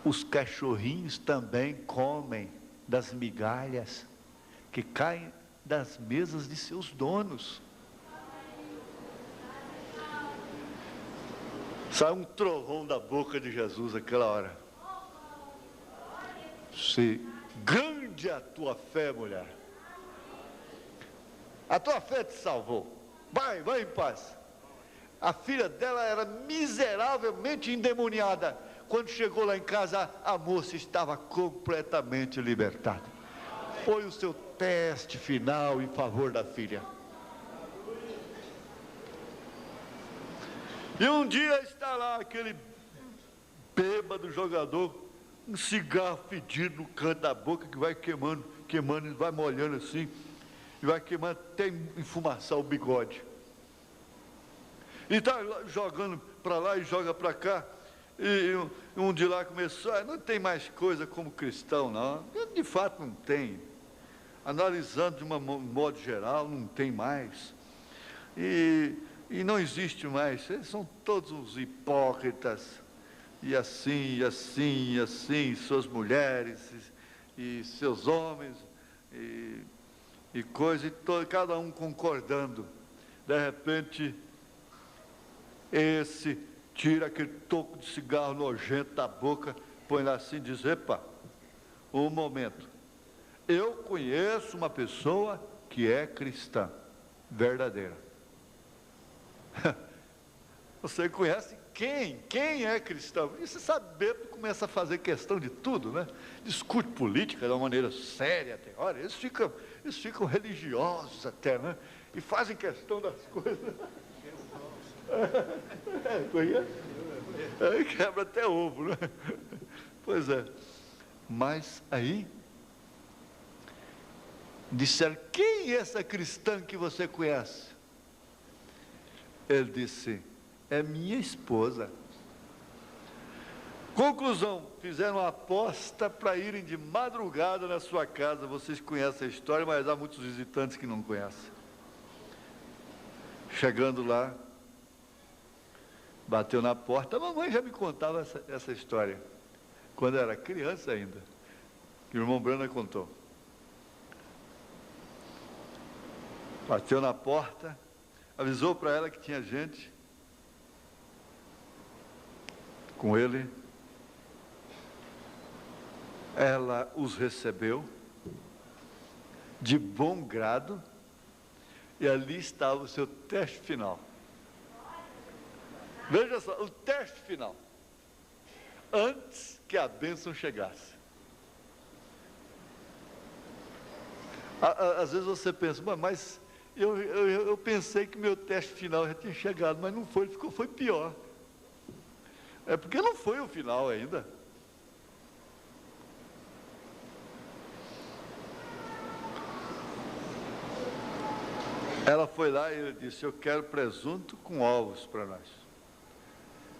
os cachorrinhos também comem das migalhas que caem das mesas de seus donos. Saiu um trovão da boca de Jesus naquela hora. Se grande a tua fé, mulher. A tua fé te salvou. Vai em paz. A filha dela era miseravelmente endemoniada. Quando chegou lá em casa, a moça estava completamente libertada. Foi o seu teste final em favor da filha. E um dia está lá aquele bêbado jogador, um cigarro fedido no canto da boca, que vai queimando, e vai molhando assim, e vai queimando até enfumaçar o bigode. E está jogando para lá e joga para cá. E um de lá começou: não tem mais coisa como cristão, não. De fato não tem. Analisando de um modo geral, não tem mais. E não existe mais. Eles são todos uns hipócritas. E assim, suas mulheres, e seus homens, e coisa, e cada um concordando. De repente, esse tira aquele toco de cigarro nojento da boca, põe lá assim e diz: epa, um momento, eu conheço uma pessoa que é cristã, verdadeira. Você conhece quem? Quem é cristão? E você sabe, Bento começa a fazer questão de tudo, né? Discute política de uma maneira séria até. Olha, eles ficam religiosos até, né? E fazem questão das coisas. Quebra até ovo, né? Pois é. Mas aí Disseram: quem é essa cristã que você conhece? Ele disse: é minha esposa. Conclusão: fizeram uma aposta para irem de madrugada na sua casa. Vocês conhecem a história, mas há muitos visitantes que não conhecem. Chegando lá, bateu na porta. A mamãe já me contava essa história, quando eu era criança ainda, que o irmão Brana contou. Bateu na porta, avisou para ela que tinha gente com ele. Ela os recebeu de bom grado, e ali estava o seu teste final. Veja só, o teste final, antes que a bênção chegasse. Às vezes você pensa: mas eu pensei que meu teste final já tinha chegado, mas não foi, foi pior. É porque não foi o final ainda. Ela foi lá e ele disse: eu quero presunto com ovos para nós.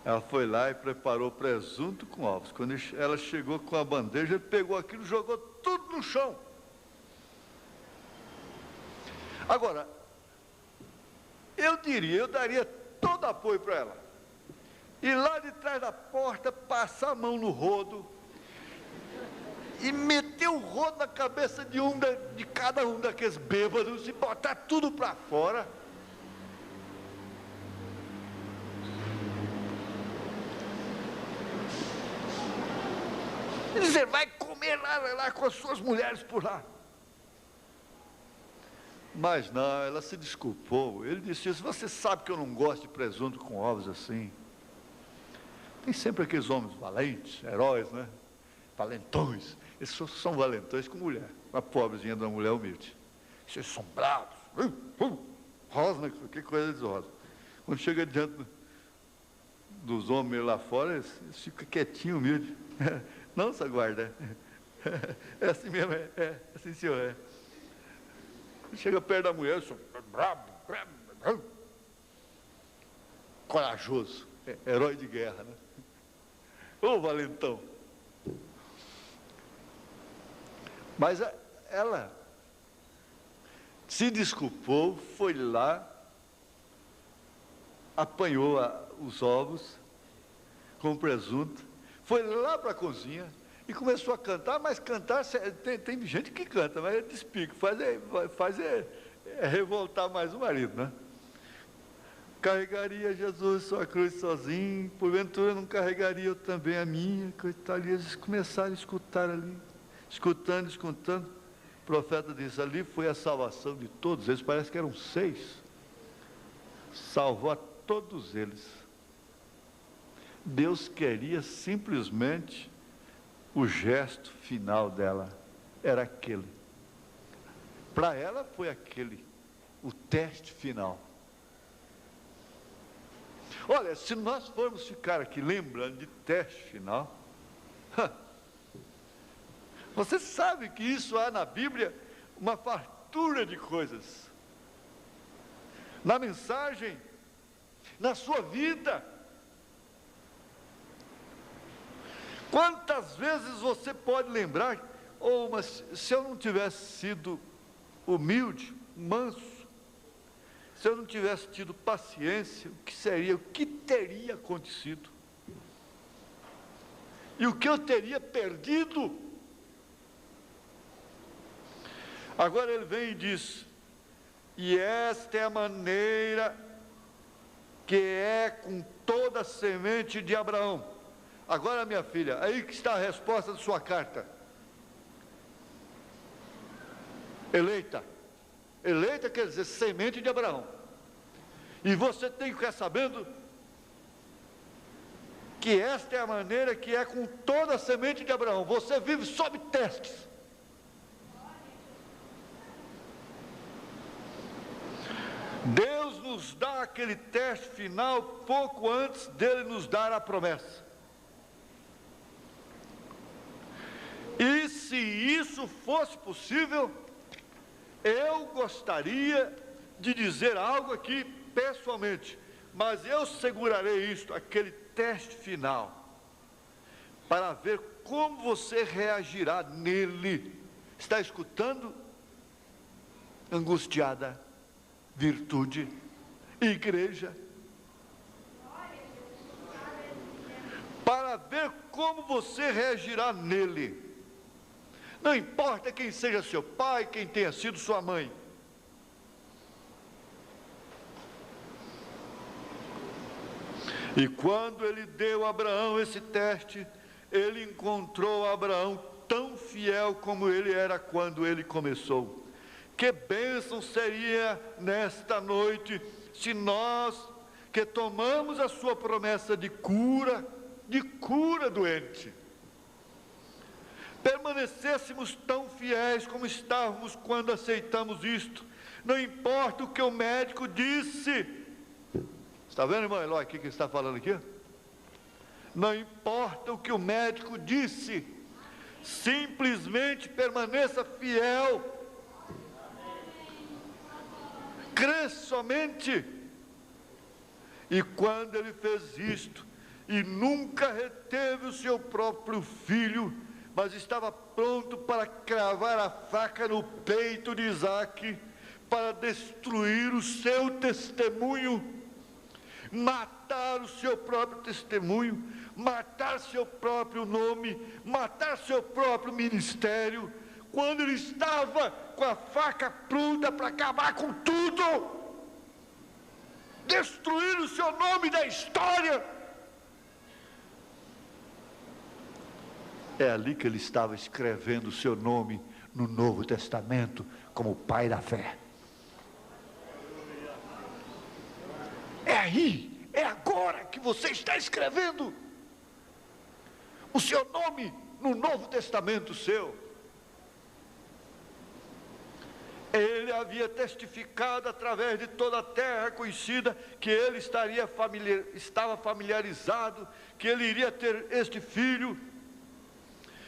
Ela foi lá e preparou presunto com ovos. Quando ela chegou com a bandeja, ele pegou aquilo e jogou tudo no chão. Agora, eu daria todo apoio para ela. Ir lá de trás da porta, passar a mão no rodo e meter o rodo na cabeça de cada um daqueles bêbados e botar tudo para fora. E dizer: vai comer lá com as suas mulheres por lá. Mas não, ela se desculpou. Ele disse: você sabe que eu não gosto de presunto com ovos assim. Tem sempre aqueles homens valentes, heróis, né? Valentões. Eles são valentões com mulher, uma pobrezinha de uma mulher humilde. Vocês são bravos, rosam, que coisa eles rosam. Quando chega diante dos homens lá fora, eles ficam quietinhos, humildes. Não, sua guarda, é assim mesmo, é assim, senhor, é. Chega perto da mulher, sou bravo, corajoso, herói de guerra, né? Ô valentão. Mas ela se desculpou, foi lá, apanhou os ovos com presunto, foi lá para a cozinha e começou a cantar. Mas cantar, tem gente que canta, mas é despique, faz revoltar mais o marido, né? Carregaria Jesus sua cruz sozinho, porventura não carregaria eu também a minha? Coitado, eles começaram a escutar ali, escutando. O profeta disse: ali foi a salvação de todos eles. Parece que eram 6. Salvou a todos eles. Deus queria simplesmente o gesto final dela. Era aquele. Para ela foi aquele, o teste final. Olha, se nós formos ficar aqui lembrando de teste final, você sabe que isso há na Bíblia uma fartura de coisas. Na mensagem, na sua vida. Quantas vezes você pode lembrar: mas se eu não tivesse sido humilde, manso, se eu não tivesse tido paciência, o que teria acontecido? E o que eu teria perdido? Agora ele vem e diz: e esta é a maneira que é com toda a semente de Abraão. Agora, minha filha, aí que está a resposta de sua carta. Eleita. Eleita quer dizer semente de Abraão. E você tem que ficar sabendo que esta é a maneira que é com toda a semente de Abraão. Você vive sob testes. Deus nos dá aquele teste final pouco antes dele nos dar a promessa. E se isso fosse possível, Eu gostaria de dizer algo aqui pessoalmente, mas eu segurarei isto, aquele teste final, para ver como você reagirá nele. Está escutando? Angustiada, virtude, igreja. Para ver como você reagirá nele. Não importa quem seja seu pai, quem tenha sido sua mãe. E quando ele deu a Abraão esse teste, ele encontrou Abraão tão fiel como ele era quando ele começou. Que bênção seria nesta noite se nós, que tomamos a sua promessa de cura doente, permanecêssemos tão fiéis como estávamos quando aceitamos isto. Não importa o que o médico disse. Está vendo, irmão Eloy, o que ele está falando aqui? Não importa o que o médico disse, simplesmente permaneça fiel. Crê somente. E quando ele fez isto, e nunca reteve o seu próprio filho, mas estava pronto para cravar a faca no peito de Isaque, para destruir o seu testemunho, matar o seu próprio testemunho, matar seu próprio nome, matar seu próprio ministério, quando ele estava com a faca pronta para acabar com tudo, destruir o seu nome da história. É ali que ele estava escrevendo o seu nome no Novo Testamento como pai da fé. É aí, é agora que você está escrevendo o seu nome no Novo Testamento seu. Ele havia testificado através de toda a terra conhecida que ele estava familiarizado, que ele iria ter este filho.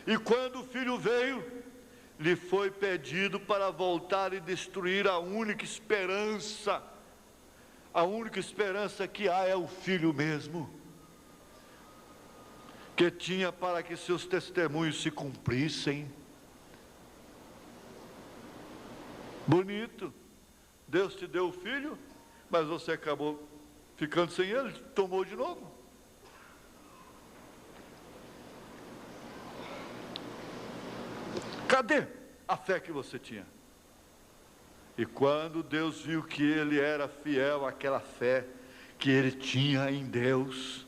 E quando o filho veio, lhe foi pedido para voltar e destruir a única esperança. A única esperança que há é o filho mesmo, que tinha para que seus testemunhos se cumprissem. Bonito, Deus te deu o filho, mas você acabou ficando sem ele, tomou de novo. Cadê a fé que você tinha? E quando Deus viu que ele era fiel àquela fé que ele tinha em Deus,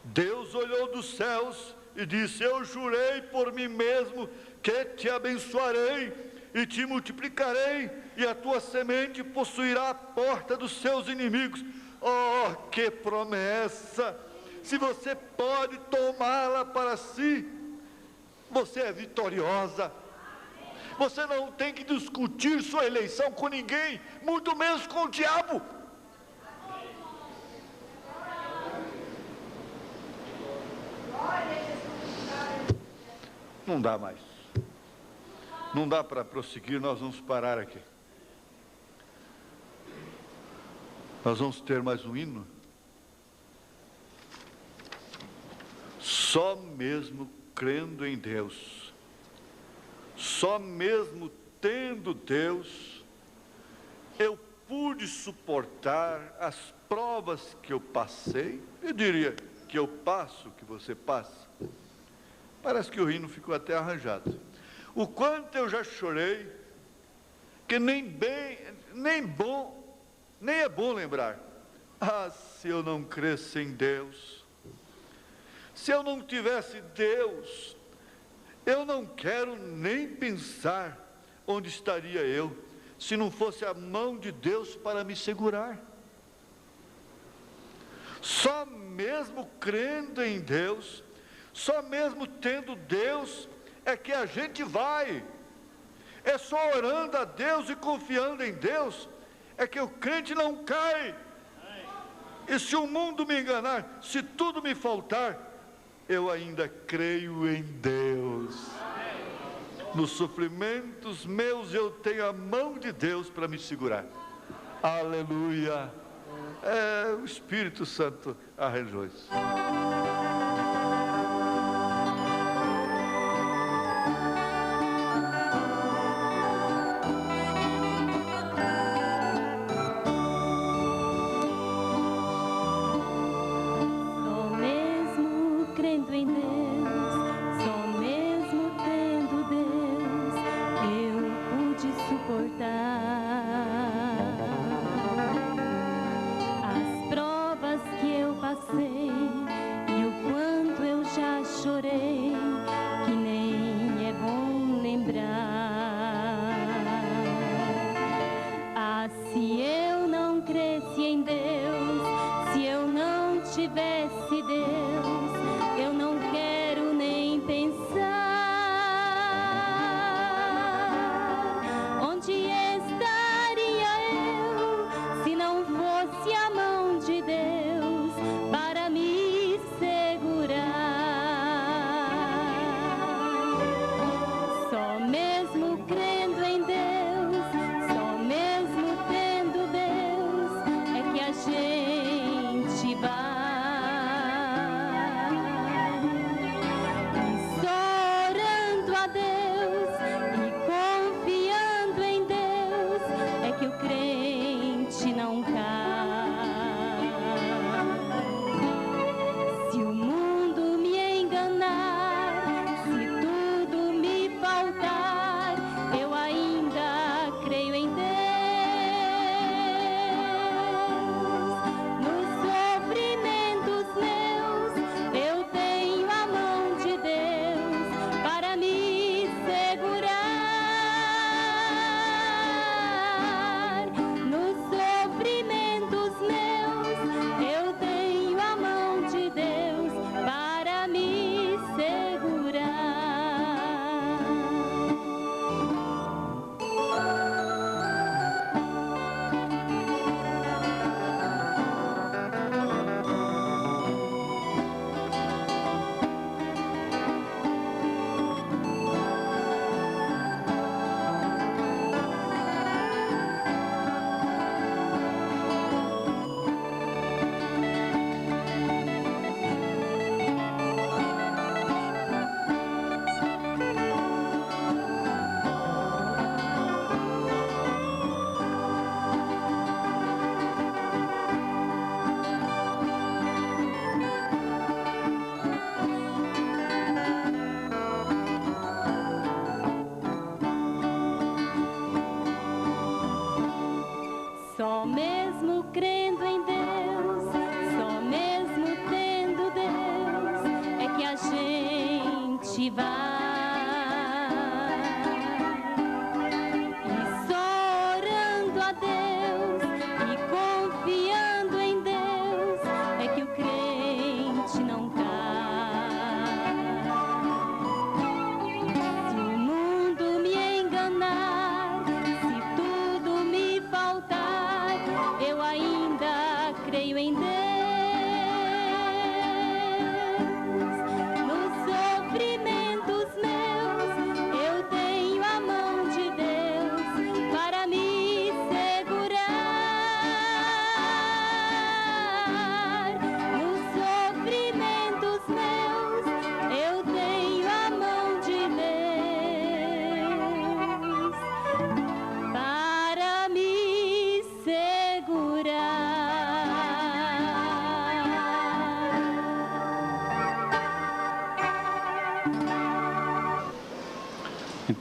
Deus olhou dos céus e disse: eu jurei por mim mesmo que te abençoarei e te multiplicarei, e a tua semente possuirá a porta dos seus inimigos. Oh, que promessa! Se você pode tomá-la para si, você é vitoriosa. Você não tem que discutir sua eleição com ninguém, muito menos com o diabo. Não dá mais. Não dá para prosseguir, nós vamos parar aqui. Nós vamos ter mais um hino. Só mesmo crendo em Deus, só mesmo tendo Deus, eu pude suportar as provas que eu passei. Eu diria que eu passo, que você passa. Parece que o hino ficou até arranjado. O quanto eu já chorei, que nem é bom lembrar. Ah, se eu não cresce em Deus, se eu não tivesse Deus, eu não quero nem pensar onde estaria eu, se não fosse a mão de Deus para me segurar. Só mesmo crendo em Deus, só mesmo tendo Deus, é que a gente vai. É só orando a Deus e confiando em Deus, é que o crente não cai. E se o mundo me enganar, se tudo me faltar, eu ainda creio em Deus. Nos sofrimentos meus eu tenho a mão de Deus para me segurar. Aleluia. É o Espírito Santo arranjou isso.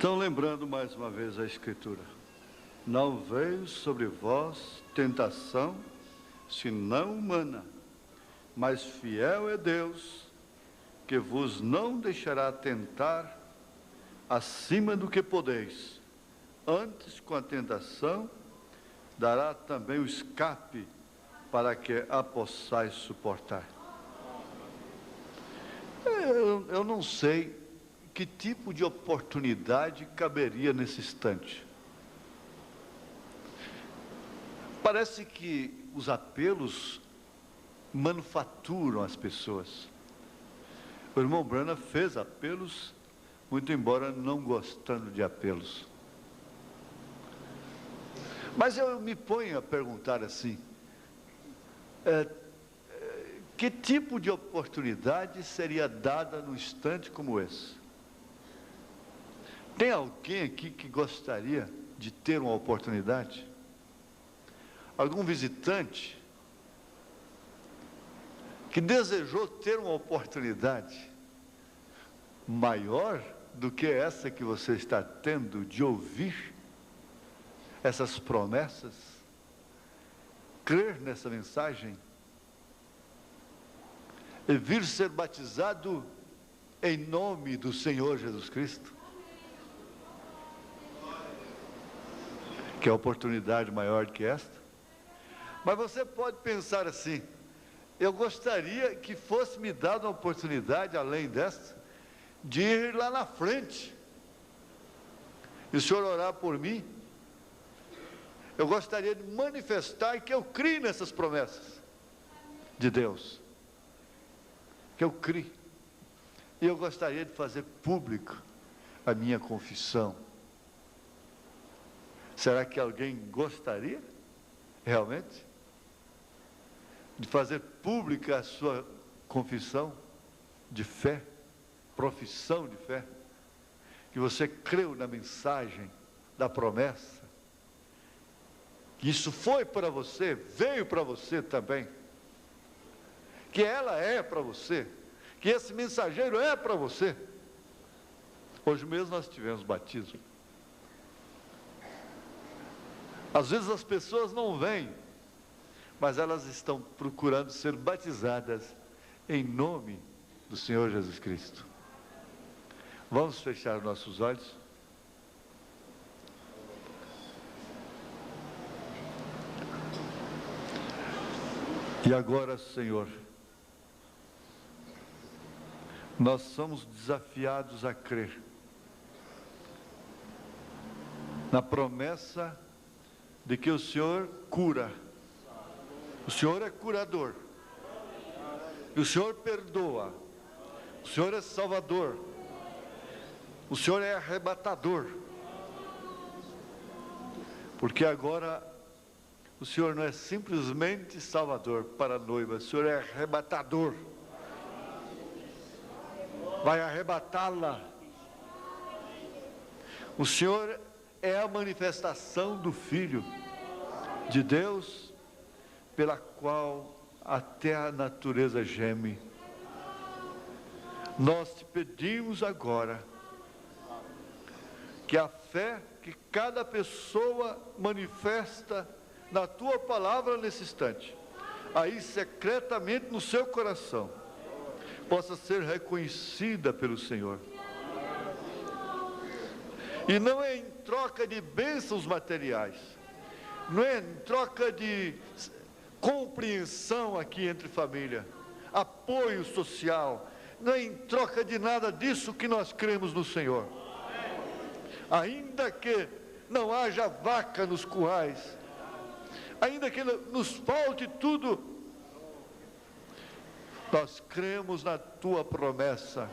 Então, lembrando mais uma vez a Escritura: não veio sobre vós tentação, senão humana, mas fiel é Deus, que vos não deixará tentar acima do que podeis. Antes, com a tentação, dará também o escape para que a possais suportar. Eu não sei que tipo de oportunidade caberia nesse instante. Parece que os apelos manufaturam as pessoas. O irmão Branham fez apelos muito embora não gostando de apelos. Mas eu me ponho a perguntar assim, que tipo de oportunidade seria dada num instante como esse? Tem alguém aqui que gostaria de ter uma oportunidade? Algum visitante que desejou ter uma oportunidade maior do que essa que você está tendo de ouvir essas promessas, crer nessa mensagem e vir ser batizado em nome do Senhor Jesus Cristo? Que oportunidade maior do que esta? Mas você pode pensar assim, eu gostaria que fosse me dada uma oportunidade, além desta, de ir lá na frente, e o Senhor orar por mim. Eu gostaria de manifestar que eu crio nessas promessas de Deus, que eu crio, e eu gostaria de fazer público a minha confissão. Será que alguém gostaria, realmente, de fazer pública a sua confissão de fé, profissão de fé, que você creu na mensagem da promessa, que isso foi para você, veio para você também, que ela é para você, que esse mensageiro é para você? Hoje mesmo nós tivemos batismo. Às vezes as pessoas não vêm, mas elas estão procurando ser batizadas em nome do Senhor Jesus Cristo. Vamos fechar nossos olhos? E agora, Senhor, nós somos desafiados a crer na promessa de que o Senhor cura. O Senhor é curador, e o Senhor perdoa, o Senhor é salvador, o Senhor é arrebatador, porque agora o Senhor não é simplesmente salvador para a noiva, o Senhor é arrebatador, vai arrebatá-la. O Senhor é a manifestação do Filho de Deus, pela qual até a natureza geme. Nós te pedimos agora que a fé que cada pessoa manifesta na tua palavra nesse instante, aí secretamente no seu coração, possa ser reconhecida pelo Senhor. E não é em troca de bênçãos materiais, não é em troca de compreensão aqui entre família, apoio social, não é em troca de nada disso que nós cremos no Senhor. Ainda que não haja vaca nos currais, ainda que nos falte tudo, nós cremos na tua promessa.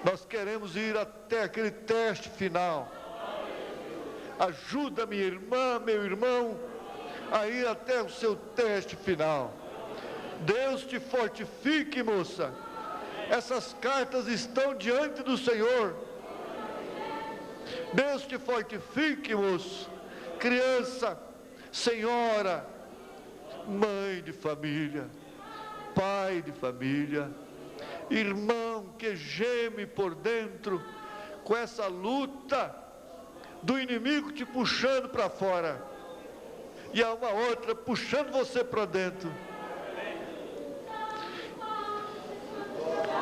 Nós queremos ir até aquele teste final. Ajuda minha irmã, meu irmão, a ir até o seu teste final. Deus te fortifique, moça. Essas cartas estão diante do Senhor. Deus te fortifique, moço. Criança, senhora, mãe de família, pai de família, irmão que geme por dentro com essa luta do inimigo te puxando para fora e há uma outra puxando você para dentro.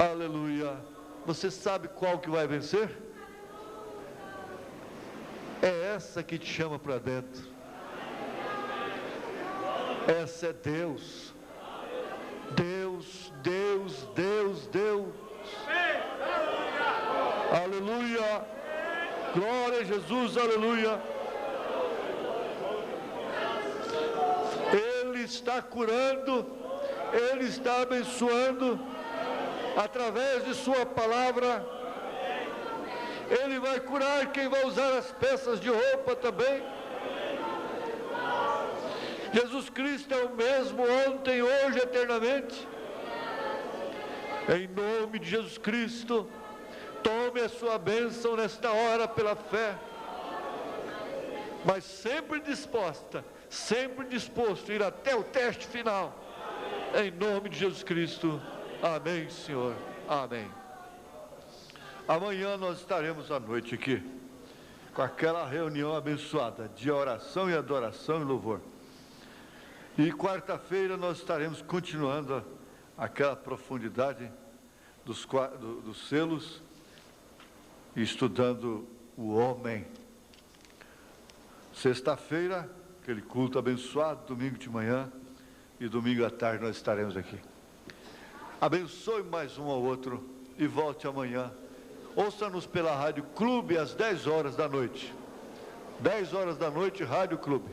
Aleluia. Você sabe qual que vai vencer? É essa que te chama para dentro. Essa é Deus. Deus, Deus, Deus, Deus. Aleluia. Glória a Jesus, aleluia. Ele está curando, Ele está abençoando, através de sua palavra, Ele vai curar quem vai usar as peças de roupa também. Jesus Cristo é o mesmo ontem, hoje, eternamente. Em nome de Jesus Cristo, tome a sua bênção nesta hora pela fé, mas sempre disposta, sempre disposto a ir até o teste final. Em nome de Jesus Cristo. Amém, Senhor. Amém. Amanhã nós estaremos à noite aqui, com aquela reunião abençoada de oração e adoração e louvor. E quarta-feira nós estaremos continuando aquela profundidade dos selos, e estudando o homem. Sexta-feira, aquele culto abençoado, domingo de manhã e domingo à tarde nós estaremos aqui. Abençoe mais um ao outro e volte amanhã. Ouça-nos pela Rádio Clube às 10 horas da noite. 10 horas da noite, Rádio Clube.